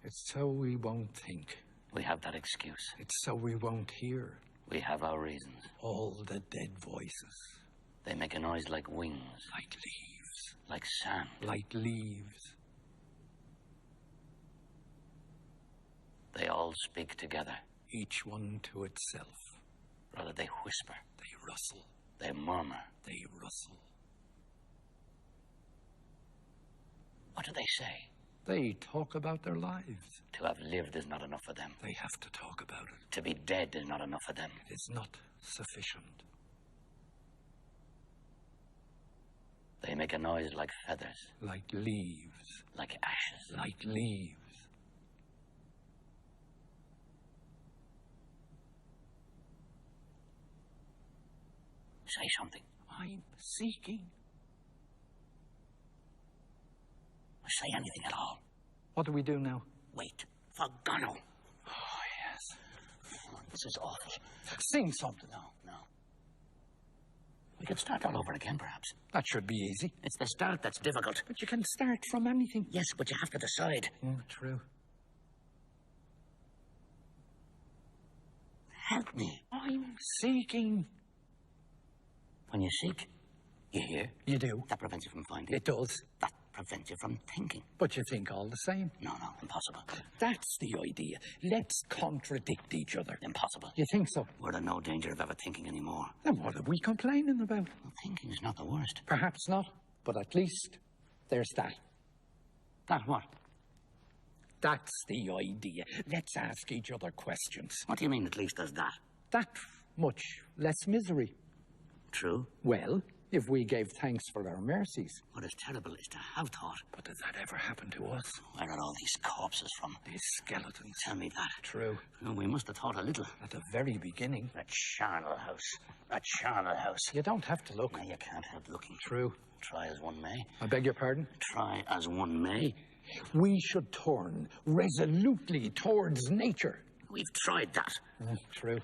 It's so we won't think. We have that excuse. It's so we won't hear. We have our reasons. All the dead voices. They make a noise like wings. Like leaves. Like sand. Like leaves. They all speak together. Each one to itself. Rather, they whisper. They rustle. They murmur. They rustle. What do they say? They talk about their lives. To have lived is not enough for them. They have to talk about it. To be dead is not enough for them. It is not sufficient. They make a noise like feathers. Like leaves. Like ashes. Like leaves. Say something. I'm seeking. say anything at all. What do we do now? Wait for Goddo. Oh, yes. This is awful. Sing something. No. We could start all over again, perhaps. That should be easy. It's the start that's difficult. But you can start from anything. Yes, but you have to decide. True. Help me. I'm seeking. When you seek, you hear. You do. That prevents you from finding. It does. That prevents you from thinking. But you think all the same. No, impossible. That's the idea. Let's contradict each other. Impossible. You think so? We're in no danger of ever thinking anymore. Then what are we complaining about? Well, thinking is not the worst. Perhaps not, but at least there's that. That what? That's the idea. Let's ask each other questions. What do you mean, at least there's that? That much less misery. True. Well, if we gave thanks for our mercies. What is terrible is to have thought. But does that ever happen to us? Where are all these corpses from? These skeletons. Tell me that. True. No, we must have thought a little. At the very beginning. That charnel house. That charnel house. You don't have to look. No, you can't help looking. True. Try as one may. I beg your pardon? Try as one may. We should turn resolutely towards nature. We've tried that. True.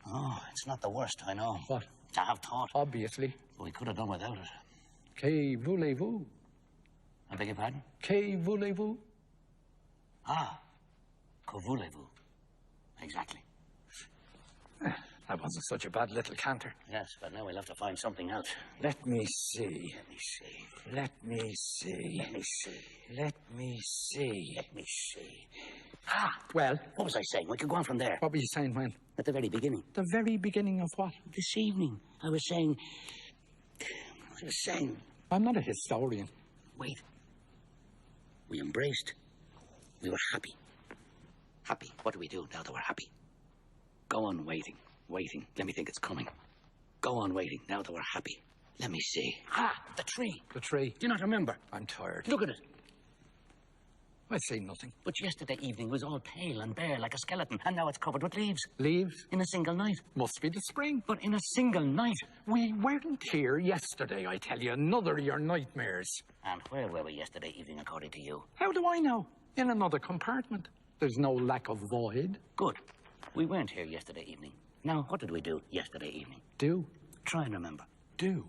Oh, it's not the worst, I know. What? To have thought. Obviously. We could have done without it. Que voulez-vous? I beg your pardon? Que voulez-vous? Ah. Que voulez-vous? Exactly. That wasn't such a bad little canter. Yes, but now we'll have to find something else. Let me see. Let me see. Let me see. Let me see. Let me see. Let me see. Ah, well. What was I saying? We could go on from there. What were you saying when? At the very beginning. The very beginning of what? This evening. I was saying... I'm not a historian. Wait. We embraced. We were happy. Happy. What do we do now that we're happy? Go on waiting. Waiting. Let me think it's coming. Go on waiting now that we're happy. Let me see. Ah, the tree. The tree. Do you not remember? I'm tired. Look at it. I see nothing. But yesterday evening was all pale and bare like a skeleton, and now it's covered with leaves. Leaves? In a single night. Must be the spring. But in a single night. We weren't here yesterday, I tell you. Another of your nightmares. And where were we yesterday evening, according to you? How do I know? In another compartment. There's no lack of void. Good. We weren't here yesterday evening. Now, what did we do yesterday evening? Do? Try and remember. Do?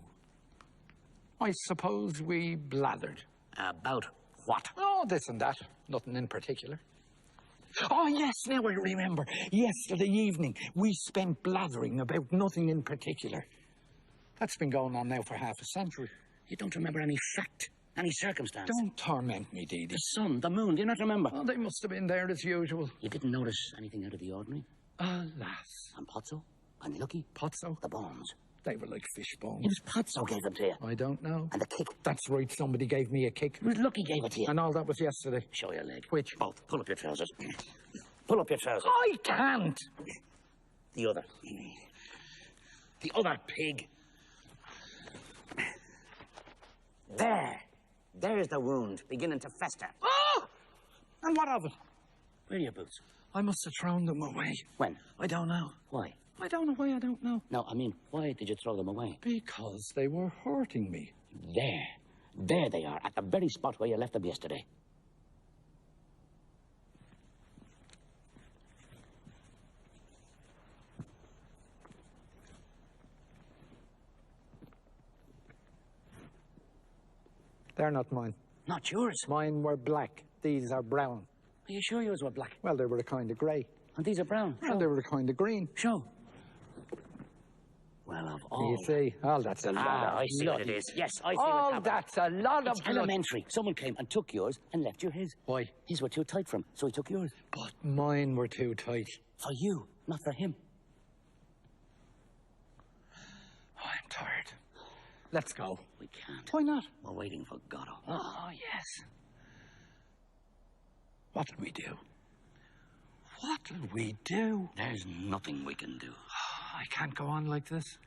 I suppose we blathered. About what? Oh, this and that. Nothing in particular. Oh, yes, now I remember. Yesterday evening, we spent blathering about nothing in particular. That's been going on now for half a century. You don't remember any fact, any circumstance? Don't torment me, Dee Dee. The sun, the moon, do you not remember? Oh, they must have been there as usual. You didn't notice anything out of the ordinary? Alas. And Pozzo? And Lucky? Pozzo? The bones. They were like fish bones. It was Pozzo gave them to you. I don't know. And the kick. That's right, somebody gave me a kick. It was Lucky gave it to you. And all that was yesterday. Show your leg. Which? Both. Pull up your trousers. Pull up your trousers. I can't. The other. The other pig. There. There's the wound, beginning to fester. Oh! And what of it? Where are your boots? I must have thrown them away. When? I don't know. Why? I don't know why I don't know. No, I mean, why did you throw them away? Because they were hurting me. There. There they are, at the very spot where you left them yesterday. They're not mine. Not yours. Mine were black. These are brown. Are you sure yours were black? Well, they were a kind of grey. And these are brown? And they were a kind of green. Show. Well, of all... You see? Oh, that's a lot of I see bloody... what it is. Yes, I see Oh, what's happened. that's a lot of It's blood. elementary. Someone came and took yours and left you his. Why? His were too tight for him, so he took yours. But mine were too tight. For you, not for him. Oh, I'm tired. Let's go. We can't. Why not? We're waiting for Goddo. Oh, yes. What did we do? What did we do? There's nothing we can do. I can't go on like this.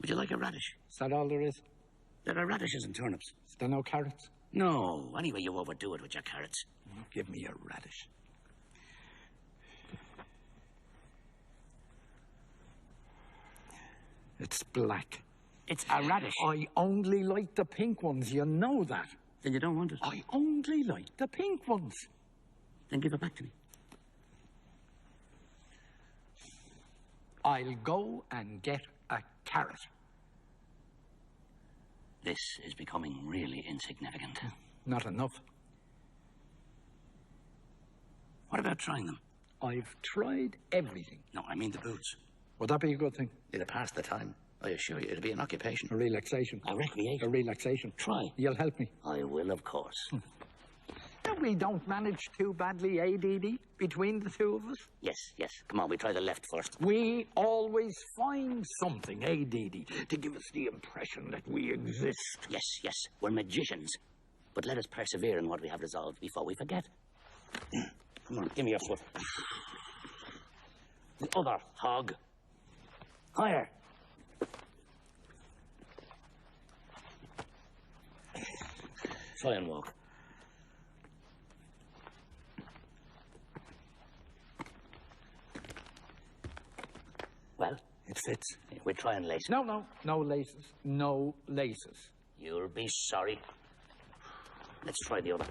Would you like a radish? Is that all there is? There are radishes and turnips. Is there no carrots? No. Anyway, you overdo it with your carrots. Give me a radish. It's black. It's a radish. I only like the pink ones, you know that. Then you don't want it? I only like the pink ones. Then give it back to me. I'll go and get a carrot. This is becoming really insignificant. Not enough. What about trying them? I've tried everything. No, I mean the boots. Would that be a good thing? It'll pass the time. I assure you, it'll be an occupation. A relaxation. A recreation. A relaxation. Try. You'll help me. I will, of course. We don't manage too badly, eh, Dee Dee, between the two of us? Yes, yes. Come on, we try the left first. We always find something, eh, Dee Dee, to give us the impression that we exist. Yes, yes. We're magicians. But let us persevere in what we have resolved before we forget. Come on, give me your foot. The other hog. Higher. Try and walk. Well? It fits. We'll try and lace. No, no, no laces. No laces. You'll be sorry. Let's try the other.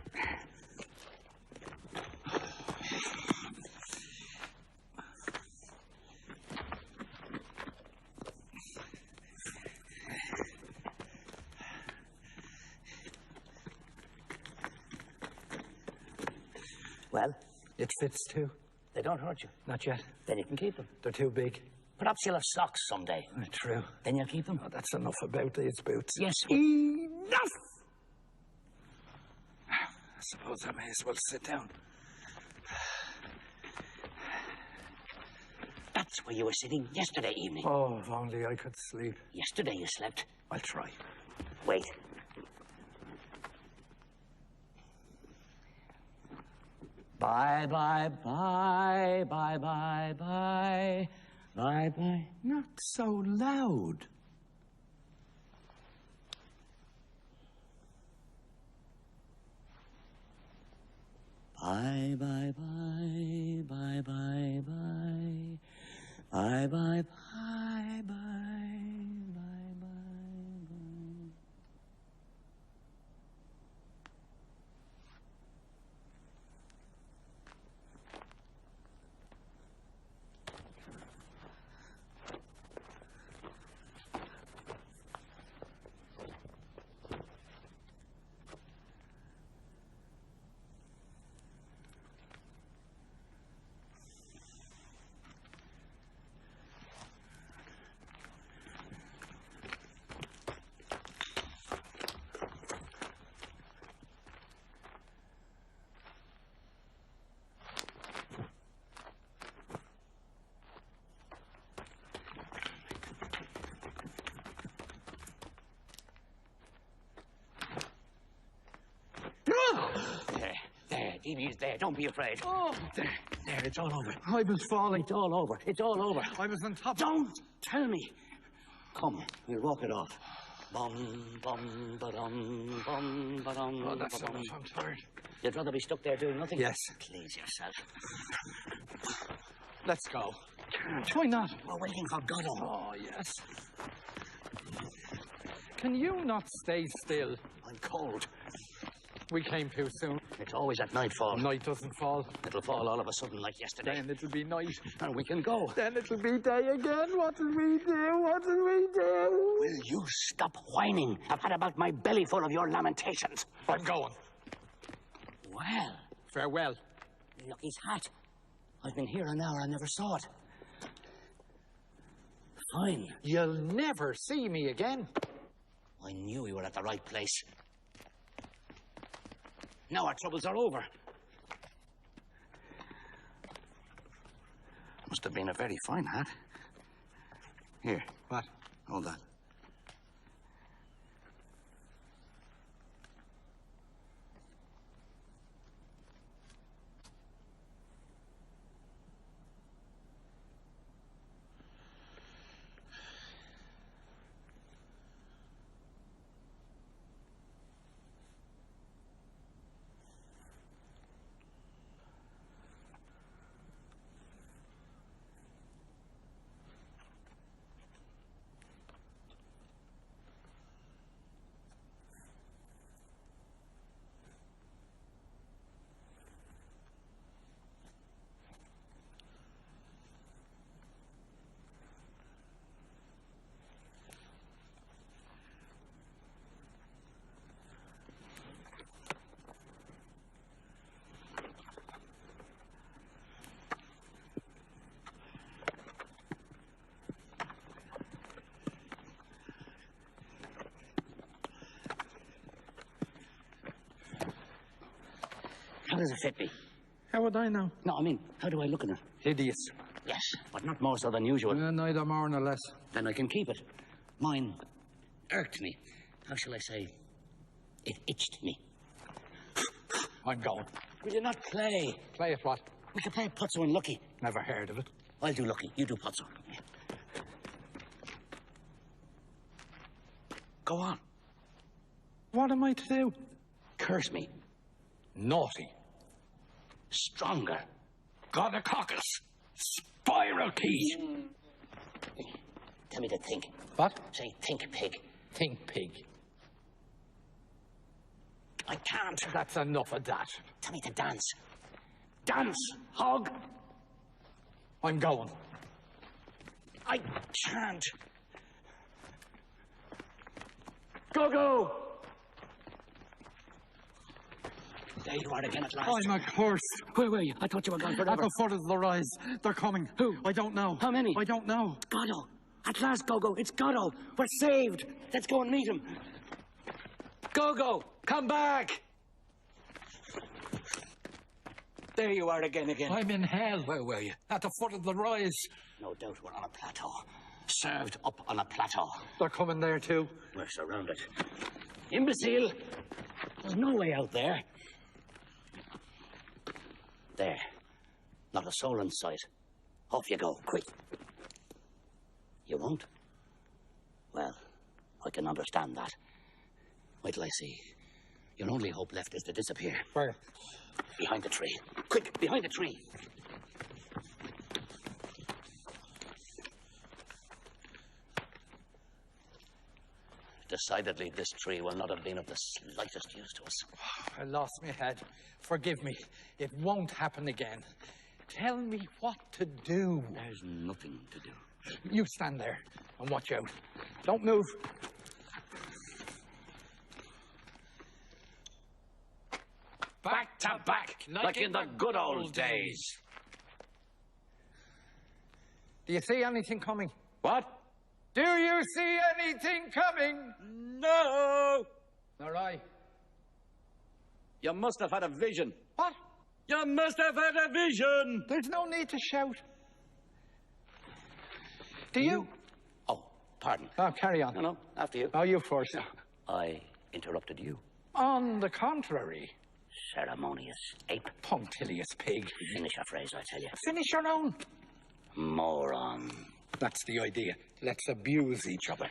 Well? It fits too. They don't hurt you. Not yet. Then you can keep them. They're too big. Perhaps you'll have socks someday. True. Then you'll keep them. Oh, that's enough about these boots. Yes. Enough! I suppose I may as well sit down. That's where you were sitting yesterday evening. Oh, if only I could sleep. Yesterday you slept. I'll try. Wait. Bye, bye, bye, bye, bye, bye, bye, bye. Not so loud. Bye, bye, bye, bye, bye, bye, bye, bye, bye, bye, bye, bye, bye. He's there. Don't be afraid. Oh, There, it's all over. I was falling. It's all over. It's all over. I was on top. Don't tell me. Come, we'll walk it off. Bum, bum, ba-dum, bum, ba-dum. Oh, that's ba-dum. enough. I'm tired. You'd rather be stuck there doing nothing? Yes. Please yourself. Let's go. Why not? We're waiting for Goddo. Oh, yes. Can you not stay still? I'm cold. We came too soon. It's always at nightfall. Night doesn't fall. It'll fall all of a sudden like yesterday. Then it'll be night. And we can go. Then it'll be day again. What'll we do? What'll we do? Will you stop whining? I've had about my belly full of your lamentations. I'm going. Well, Farewell. look, his hat. I've been here an hour. I never saw it. Fine. You'll never see me again. I knew we were at the right place. Now our troubles are over. Must have been a very fine hat. Here. What? Hold that. does it fit me? How would I know? No, I mean, how do I look in it? Hideous. Yes, but not more so than usual. Neither more nor less. Then I can keep it. Mine irked me. How shall I say? It itched me. I'm going. Will you not play? Play at what? We can play Putzo and Lucky. Never heard of it. I'll do Lucky. You do Putzo. Go on. What am I to do? Curse me. Naughty. Stronger. Gonococcus. Spiral key. Tell me to think. What? Say, think, pig. Think, pig. I can't. That's enough of that. Tell me to dance. Dance, hog. I'm going. I can't. Go. There you are again at last. I'm accursed. Where were you? I thought you were gone forever. At the foot of the rise. They're coming. Who? I don't know. How many? I don't know. Goddo. At last, Gogo. It's Goddo. We're saved. Let's go and meet him. Gogo, come back. There you are again. I'm in hell. Where were you? At the foot of the rise. No doubt we're on a plateau. Served up on a plateau. They're coming there too. We're surrounded. Imbecile! There's no way out there. There. Not a soul in sight. Off you go, quick. You won't? Well, I can understand that. Wait till I see. Your only hope left is to disappear. Where? Behind the tree. Quick, behind the tree. Decidedly, this tree will not have been of the slightest use to us. I lost my head. Forgive me. It won't happen again. Tell me what to do. There's nothing to do. You stand there and watch out. Don't move. Back to back, like in the good old days. Do you see anything coming? What? Do you see anything coming? No! Nor I. You must have had a vision. What? You must have had a vision! There's no need to shout. Do you? Oh, pardon. Oh, carry on. No, after you. Oh, you first. I interrupted you. On the contrary. Ceremonious ape. Punctilious pig. Finish your phrase, I tell you. Finish your own. Moron. That's the idea. Let's abuse each other.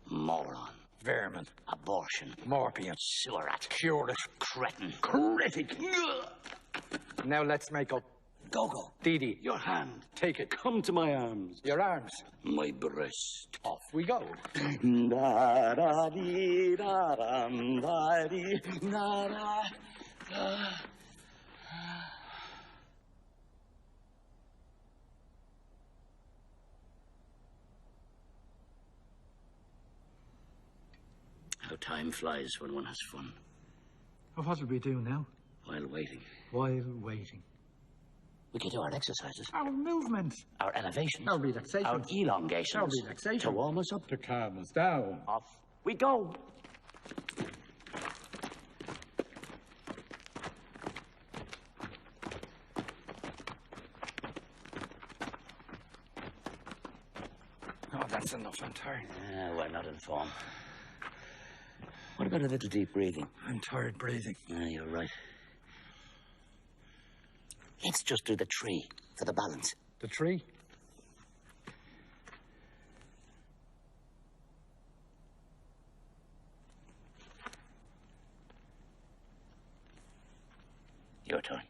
Moron. Vermin. Abortion. Morpion. Sewer rat. Curate. Cretin. Critic. Now let's make up. Gogo. Dee. Your hand. Take it. Come to my arms. Your arms. My breast. Off we go. How time flies when one has fun. Well, what will we do now? While waiting. While waiting. We could do our exercises. Our movement. Our elevations. Our relaxation. Our elongations. Our relaxation. To warm us up. To calm us down. Off we go. Oh, that's enough. I'm tired. We're not in form. What about a little deep breathing? I'm tired breathing. You're right. Let's just do the tree for the balance. The tree? Your turn.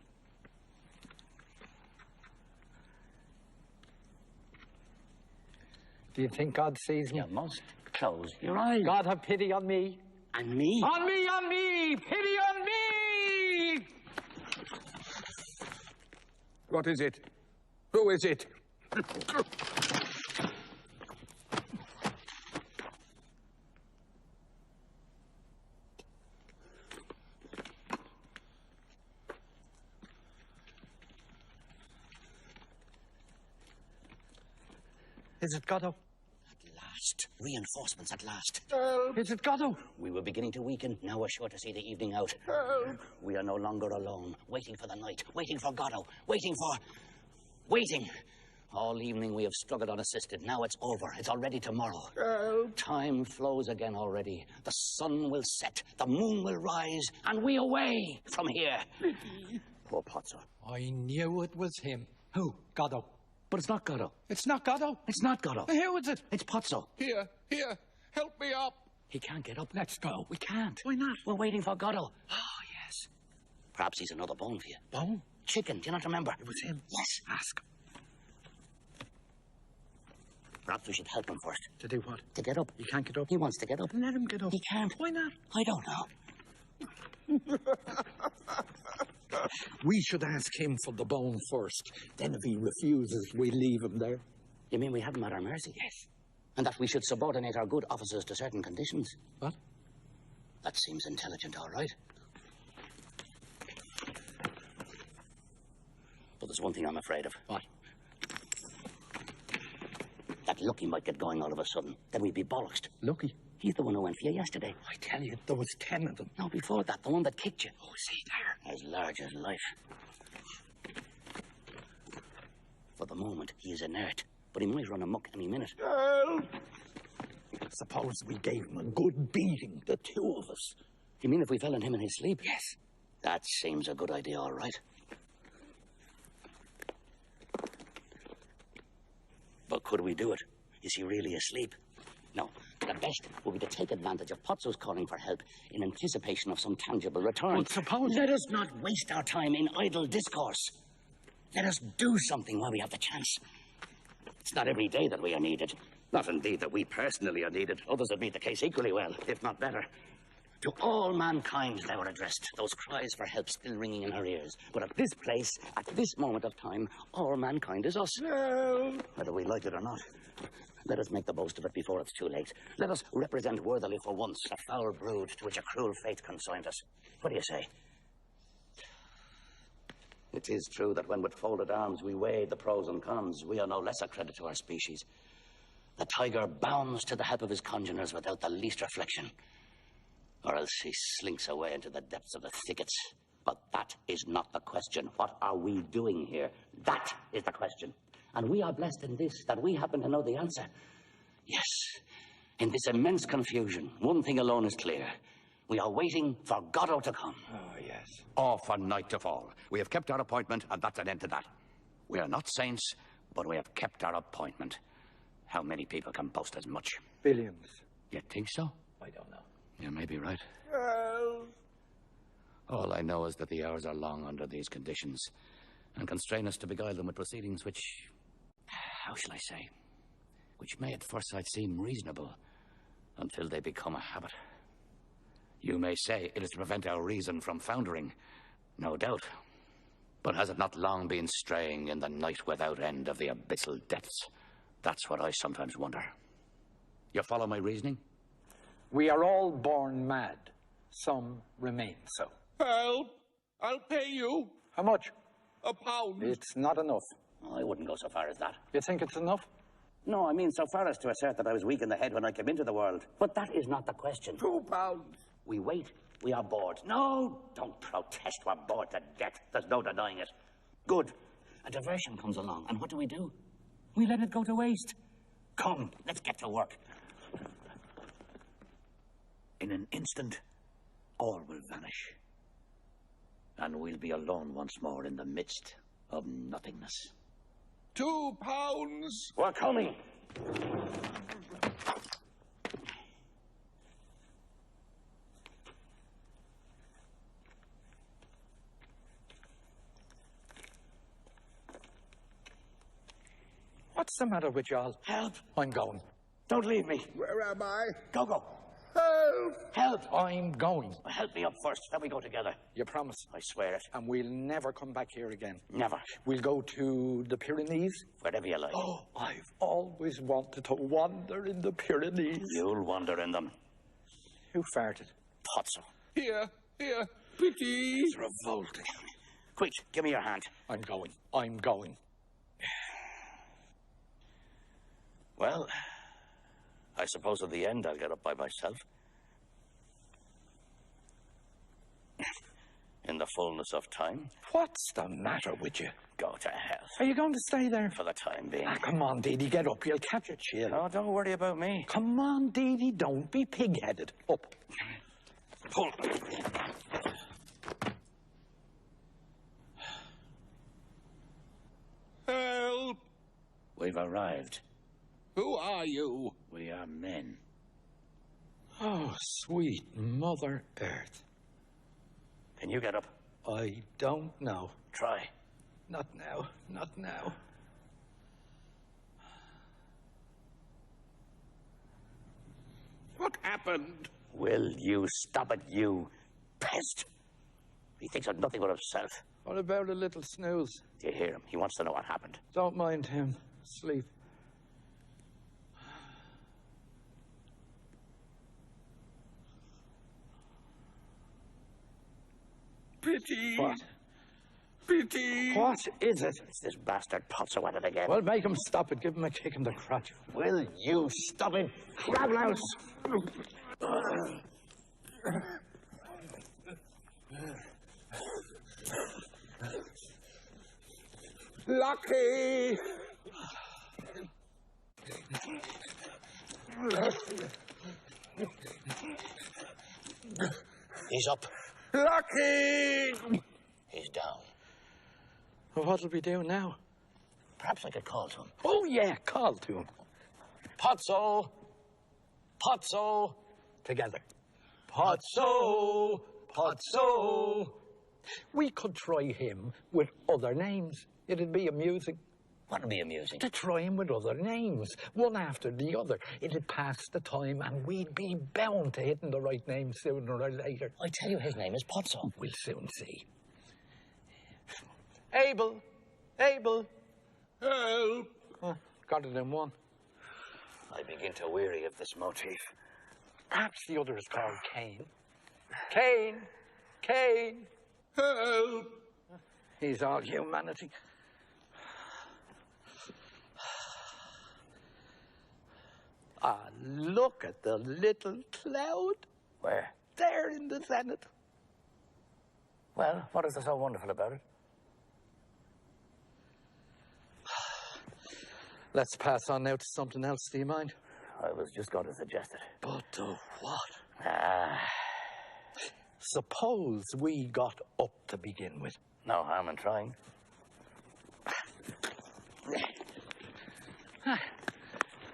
Do you think God sees me? You must close your eyes. God have pity on me. And me. On me, on me! Pity on me! What is it? Who is it? Is it Goddo? At last. last. Reinforcements at last. Is it Goddo? We were beginning to weaken. Now we're sure to see the evening out. We are no longer alone. Waiting for the night. Waiting for Goddo. Waiting. All evening we have struggled unassisted. Now it's over. It's already tomorrow. Time flows again already. The sun will set. The moon will rise. And we away from here. Poor Pozzo. I knew it was him. Who? Goddo. But it's not Goddo. It's not Goddo? It's not Goddo. Who is it? It's Pozzo. Here, help me up. He can't get up. Let's go. We can't. Why not? We're waiting for Goddo. Oh, yes. Perhaps he's another bone for you. Bone? Chicken, do you not remember? It was him. Yes. Ask. Perhaps we should help him first. To do what? To get up. He can't get up. He wants to get up. Let him get up. He can't. Why not? I don't know. We should ask him for the bone first. Then if he refuses, we leave him there. You mean we have him at our mercy? Yes. And that we should subordinate our good officers to certain conditions? What? That seems intelligent, all right. But there's one thing I'm afraid of. What? That Lucky might get going all of a sudden. Then we'd be bollocksed. Lucky. He's the one who went for you yesterday. I tell you, there was 10 of them. No, before that, the one that kicked you. Oh, is he there? As large as life. For the moment, he is inert. But he might run amok any minute. Suppose we gave him a good beating, the two of us. You mean if we fell on him in his sleep? Yes. That seems a good idea, all right. But could we do it? Is he really asleep? No. The best would be to take advantage of Pozzo's calling for help in anticipation of some tangible return. Well, suppose... Let us not waste our time in idle discourse. Let us do something while we have the chance. It's not every day that we are needed. Not indeed that we personally are needed. Others would meet the case equally well, if not better. To all mankind they were addressed, those cries for help still ringing in our ears. But at this place, at this moment of time, all mankind is us. No. Whether we like it or not. Let us make the most of it before it's too late. Let us represent worthily for once a foul brood to which a cruel fate consigned us. What do you say? It is true that when with folded arms we weigh the pros and cons, we are no less a credit to our species. The tiger bounds to the help of his congeners without the least reflection. Or else he slinks away into the depths of the thickets. But that is not the question. What are we doing here? That is the question. And we are blessed in this, that we happen to know the answer. Yes, in this immense confusion, one thing alone is clear. We are waiting for Goddo to come. Oh, yes. Or for night to fall. We have kept our appointment, and that's an end to that. We are not saints, but we have kept our appointment. How many people can boast as much? Billions. You think so? I don't know. You may be right. All I know is that the hours are long under these conditions, and constrain us to beguile them with proceedings which, how shall I say, which may at first sight seem reasonable, until they become a habit. You may say it is to prevent our reason from foundering, no doubt. But has it not long been straying in the night without end of the abyssal depths? That's what I sometimes wonder. You follow my reasoning? We are all born mad. Some remain so. Help! I'll pay you How much? £1. It's not enough. Oh, I wouldn't go so far as that. You think it's enough? No, I mean so far as to assert that I was weak in the head when I came into the world. But that is not the question. £2. We wait. We are bored. No, don't protest. We're bored to death. There's no denying it. Good. A diversion comes along, and what do? We let it go to waste. Come, let's get to work. In an instant, all will vanish. And we'll be alone once more in the midst of nothingness. £2. We're coming. What's the matter with y'all? Help. I'm going. Don't leave me. Where am I? Go. Help! Help. I'm going. Help me up first, then we go together. You promise? I swear it. And we'll never come back here again. Never. We'll go to the Pyrenees. Wherever you like. Oh, I've always wanted to wander in the Pyrenees. You'll wander in them. Who farted? Pozzo. Here, pity. It's revolting. Quick, give me your hand. I'm going. Well, I suppose at the end I'll get up by myself. In the fullness of time. What's the matter with you? Go to hell. Are you going to stay there? For the time being. Ah, come on, Dee Dee, get up. You'll catch a chill. Oh, don't worry about me. Come on, Dee Dee, don't be pig-headed. Up. Pull. Help! We've arrived. Who are you? We are men. Oh, sweet Mother Earth. Can you get up? I don't know. Try. Not now. Not now. What happened? Will you stop it, you pest? He thinks of nothing but himself. What about a little snooze? Do you hear him? He wants to know what happened. Don't mind him. Sleep. Pity. What? Pity. What is it? It's this bastard Potso at it again. Well, make him stop it. Give him a kick in the crotch. Will you stop it? Travelers! Lucky. He's up. Lucky. He's down. Well, what'll we do now? Perhaps I could call to him. Oh, yeah, call to him. Potso! Potso! Together. Potso! Potso! We could try him with other names. It'd be amusing. What'd be amusing? To try him with other names, one after the other. It'd pass the time and we'd be bound to hitting the right name sooner or later. I tell you, his name is Potso. We'll soon see. Abel! Abel! Help. Oh, got it in one. I begin to weary of this motif. Perhaps the other is called Cain. Cain! Cain! Help. He's all humanity. Ah, look at the little cloud. Where? There in the zenith. Well, what is there so wonderful about it? Let's pass on now to something else, do you mind? I was just going to suggest it. But what? Ah, Suppose we got up to begin with. no harm in trying.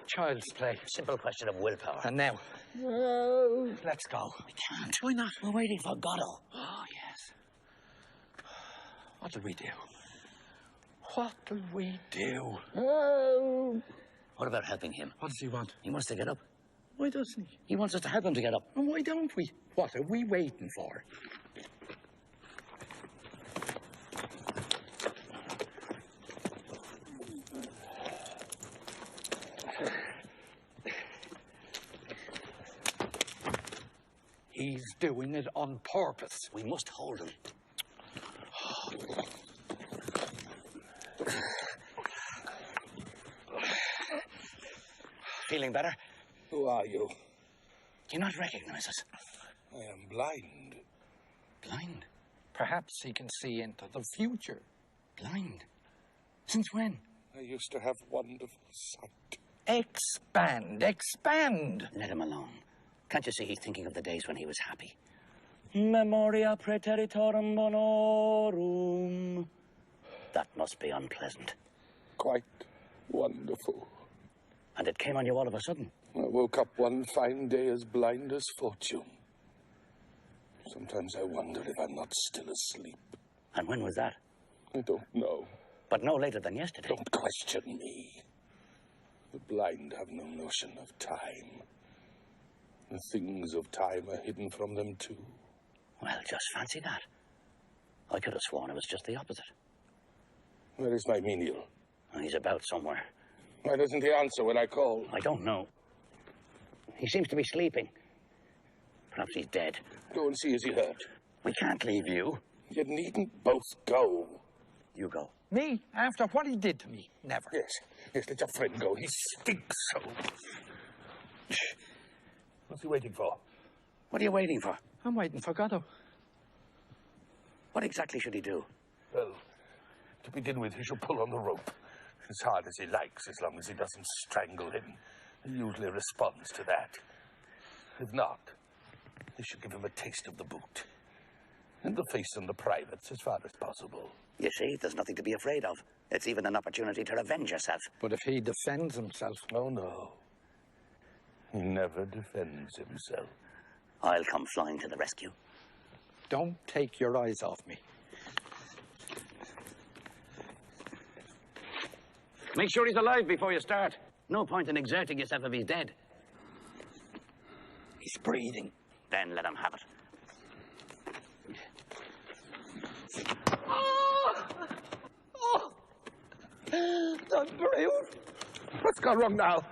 Child's play. Simple question of willpower. And now, let's go. We can't. Why not? We're waiting for Goddo. Oh, yes. What'll we do? What'll we do? What about helping him? What does he want? He wants to get up. Why doesn't he? He wants us to help him to get up. And why don't we? What are we waiting for? He's doing it on purpose. We must hold him. Feeling better? Who are you? Do you not recognize us? I am blind. Blind? Perhaps he can see into the future. Blind? Since when? I used to have wonderful sight. Expand, expand. Let him alone. Can't you see he's thinking of the days when he was happy? Memoria praeteritorum bonorum. That must be unpleasant. Quite wonderful. And it came on you all of a sudden. I woke up one fine day as blind as fortune. Sometimes I wonder if I'm not still asleep. And when was that? I don't know. But no later than yesterday. Don't question me. The blind have no notion of time. The things of time are hidden from them too. Well, just fancy that. I could have sworn it was just the opposite. Where is my menial? He's about somewhere. Why doesn't he answer when I call? I don't know. He seems to be sleeping. Perhaps he's dead. Go and see, is he hurt? We can't leave you. You needn't both go. You go. Me? After what he did to me? Never. Yes, let your friend go. He stinks so. What's he waiting for? What are you waiting for? I'm waiting for Goddo. What exactly should he do? Well, to begin with, he should pull on the rope as hard as he likes, as long as he doesn't strangle him. He usually responds to that. If not, he should give him a taste of the boot. In the face and the privates, as far as possible. You see, there's nothing to be afraid of. It's even an opportunity to revenge yourself. But if he defends himself... Oh, no. He never defends himself. I'll come flying to the rescue. Don't take your eyes off me. Make sure he's alive before you start. No point in exerting yourself if he's dead. He's breathing. Then let him have it. That's brave. What's gone wrong now?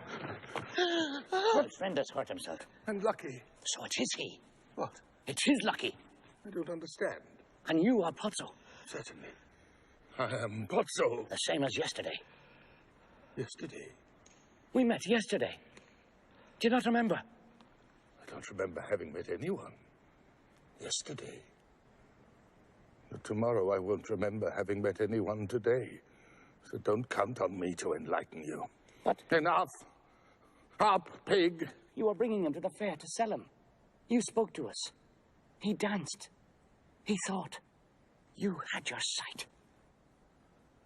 My friend has hurt himself. And Lucky. So it is he. What? It's his Lucky. I don't understand. And you are Pozzo. Certainly. I am Pozzo. The same as yesterday. Yesterday. We met yesterday. Do you not remember? I don't remember having met anyone. Yesterday. But tomorrow I won't remember having met anyone today. So don't count on me to enlighten you. But... Enough! Up, pig! You were bringing him to the fair to sell him. You spoke to us. He danced. He thought. You had your sight.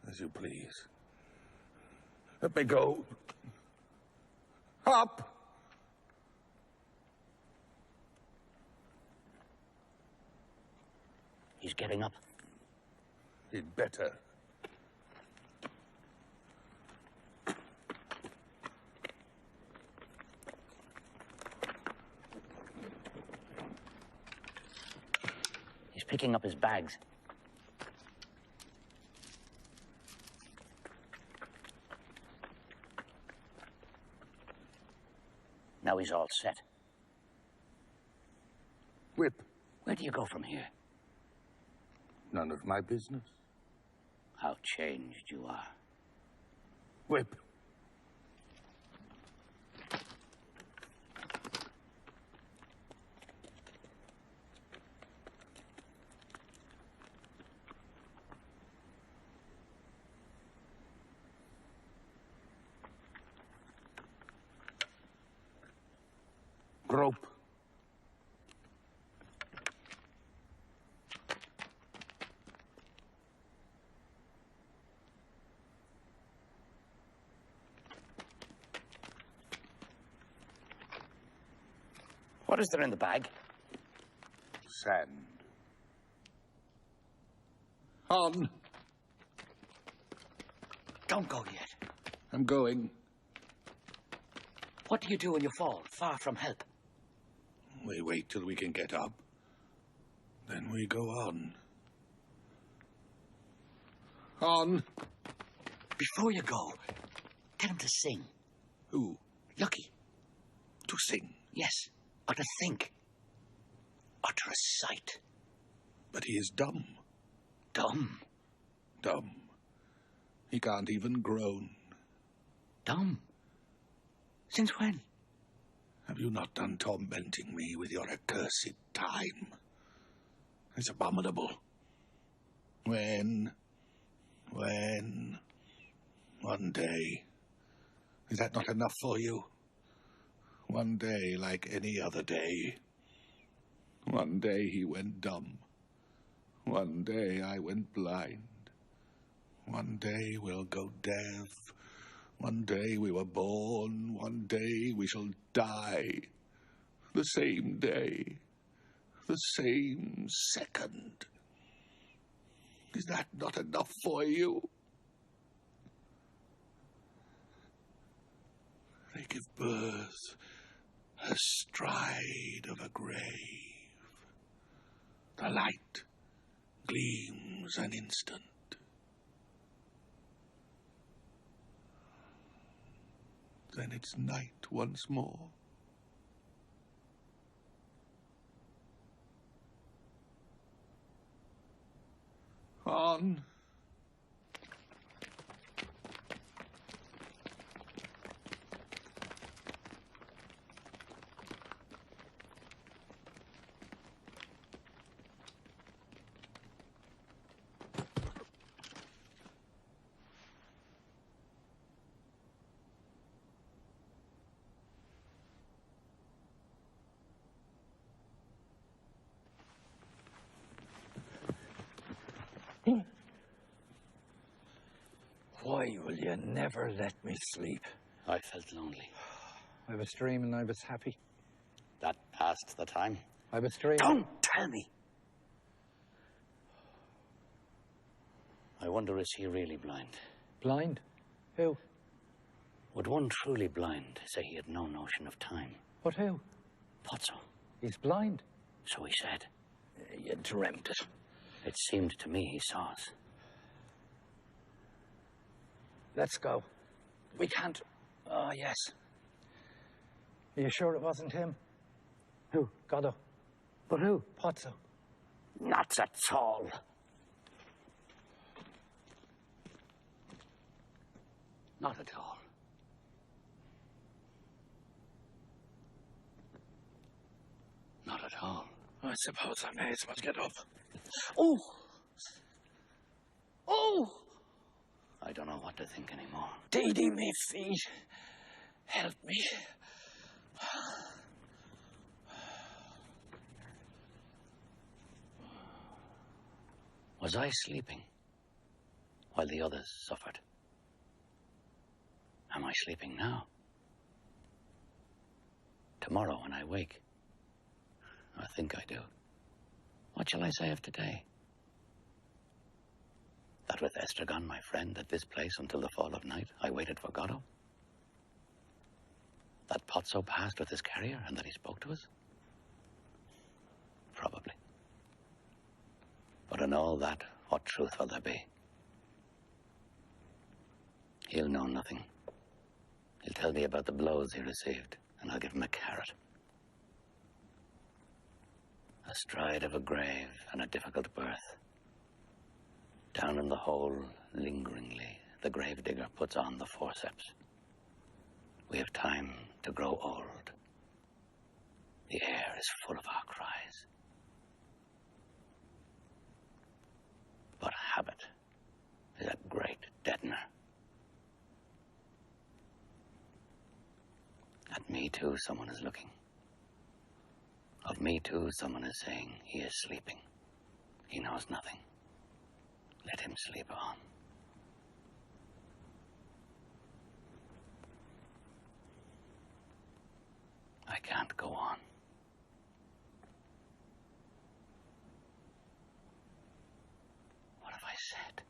As you please. Let me go. Up! He's getting up. He'd better. He's picking up his bags. Now he's all set. Whip. Where do you go from here? None of my business. How changed you are. Whip. Grope. What is there in the bag? Sand. On. Don't go yet. I'm going. What do you do when you fall, far from help? We wait till we can get up. Then we go on. On. Before you go, get him to sing. Who? Lucky. To sing. Yes. Or to think. Or to recite. But he is dumb. Dumb. Dumb. He can't even groan. Dumb. Since when? Have you not done tormenting me with your accursed time? It's abominable. When? One day. Is that not enough for you? One day like any other day. One day he went dumb. One day I went blind. One day we'll go deaf. One day we were born. One day we shall die. The same day. The same second. Is that not enough for you? They give birth astride of a grave. The light gleams an instant. Then it's night once more. On. You never let me sleep. I felt lonely. I was dreaming I was happy. That passed the time. I was dreaming. Don't tell me! I wonder, is he really blind? Blind? Who? Would one truly blind say he had no notion of time? But who? Pozzo. He's blind. So he said. You dreamt it. It seemed to me he saw us. Let's go. We can't. Oh, yes. Are you sure it wasn't him? Who? Goddo. But who? Pozzo. Not at all. Not at all. Not at all. I suppose I may as well get up. Oh! Oh! I don't know what to think anymore. Dee me feet. Help me. Was I sleeping while the others suffered? Am I sleeping now? Tomorrow when I wake, I think I do. What shall I say of today? That with Estragon, my friend, at this place until the fall of night, I waited for Goddo? That Pozzo passed with his carrier and that he spoke to us? Probably. But in all that, what truth will there be? He'll know nothing. He'll tell me about the blows he received, and I'll give him a carrot. Astride of a grave and a difficult birth. Down in the hole, lingeringly, the gravedigger puts on the forceps. We have time to grow old. The air is full of our cries. But habit is a great deadener. At me, too, someone is looking. Of me, too, someone is saying he is sleeping. He knows nothing. Let him sleep on. I can't go on. What have I said?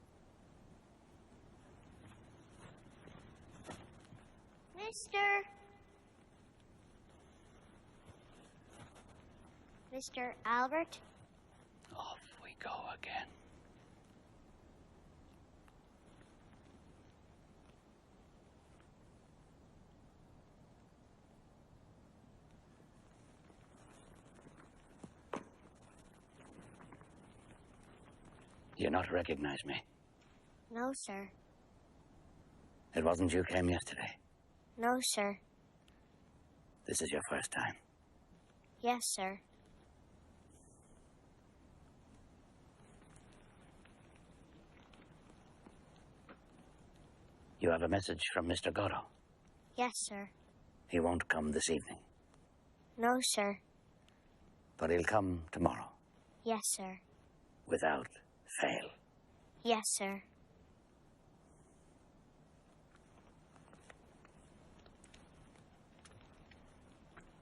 Mr. Albert? Off we go again. You not recognize me? No, sir. It wasn't you came yesterday? No, sir. This is your first time? Yes, sir. You have a message from Mr. Goddo? Yes, sir. He won't come this evening? No, sir. But he'll come tomorrow? Yes, sir. Without fail? Yes, sir.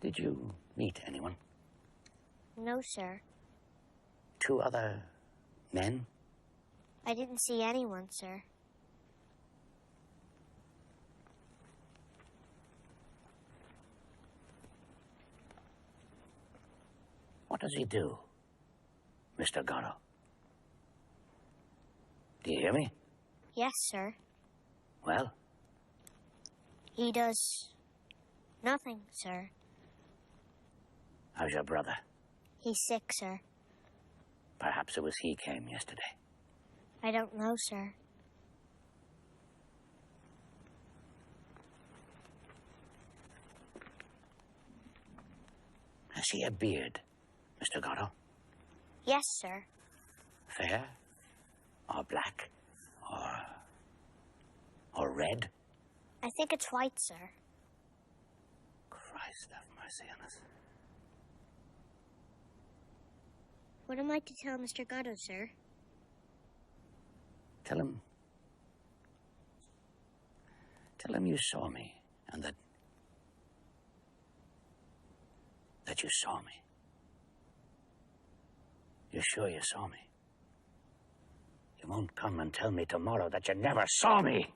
Did you meet anyone? No, sir. 2 other men? I didn't see anyone, sir. What does he do, Mr. Goddo? Do you hear me? Yes, sir. Well? He does nothing, sir. How's your brother? He's sick, sir. Perhaps it was he came yesterday. I don't know, sir. Has he a beard, Mr. Goddo? Yes, sir. Fair? Or black? Or red? I think it's white, sir. Christ have mercy on us. What am I to tell Mr. Goddo, sir? Tell him Tell him you saw me, and that you saw me. You're sure you saw me? You won't come and tell me tomorrow that you never saw me.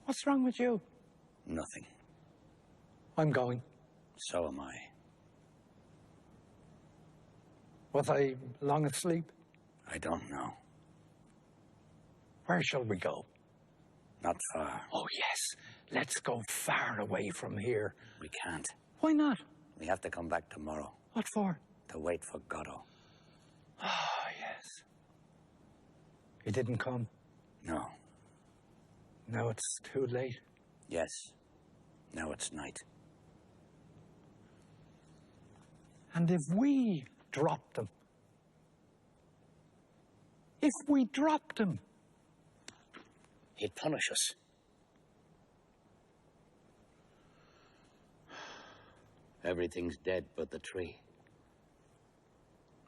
What's wrong with you? Nothing. I'm going. So am I. Was I long asleep? I don't know. Where shall we go? Not far. Oh, yes. Let's go far away from here. We can't. Why not? We have to come back tomorrow. What for? To wait for Godot. Ah, yes. He didn't come. No. Now it's too late. Yes. Now it's night. And if we dropped him? If we dropped him? He'd punish us. Everything's dead but the tree.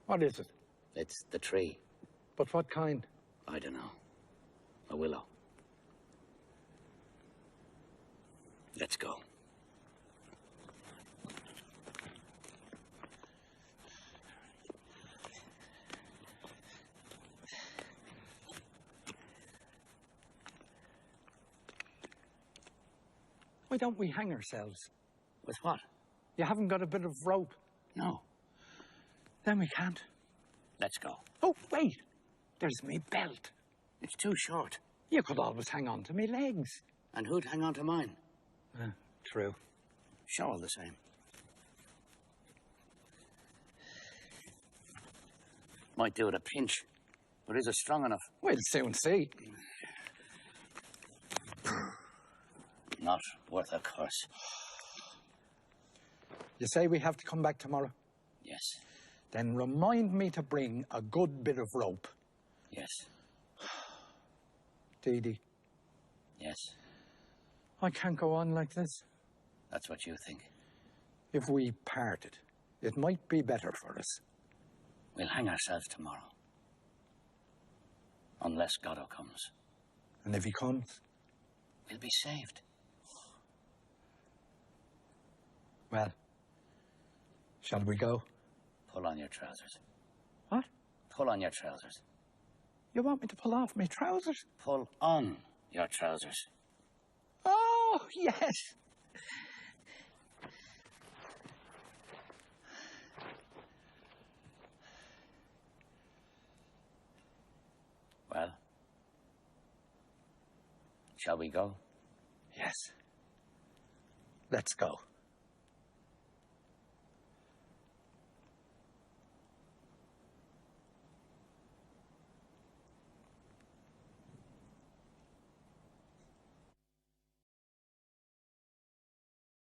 What is it? It's the tree. But what kind? I don't know. A willow. Let's go. Why don't we hang ourselves? With what? You haven't got a bit of rope? No. Then we can't. Let's go. Oh, wait. There's me belt. It's too short. You could always hang on to me legs. And who'd hang on to mine? True. Sure, all the same. Might do at a pinch, but is it strong enough? We'll soon see. Not worth a curse. You say we have to come back tomorrow? Yes. Then remind me to bring a good bit of rope. Yes. Dee Dee, Yes. I can't go on like this. That's what you think. If we parted, it might be better for us. We'll hang ourselves tomorrow. Unless Godot comes. And if he comes? We'll be saved. Well, shall we go? Pull on your trousers. What? Pull on your trousers. You want me to pull off my trousers? Pull on your trousers. Oh, yes. Well, shall we go? Yes. Let's go.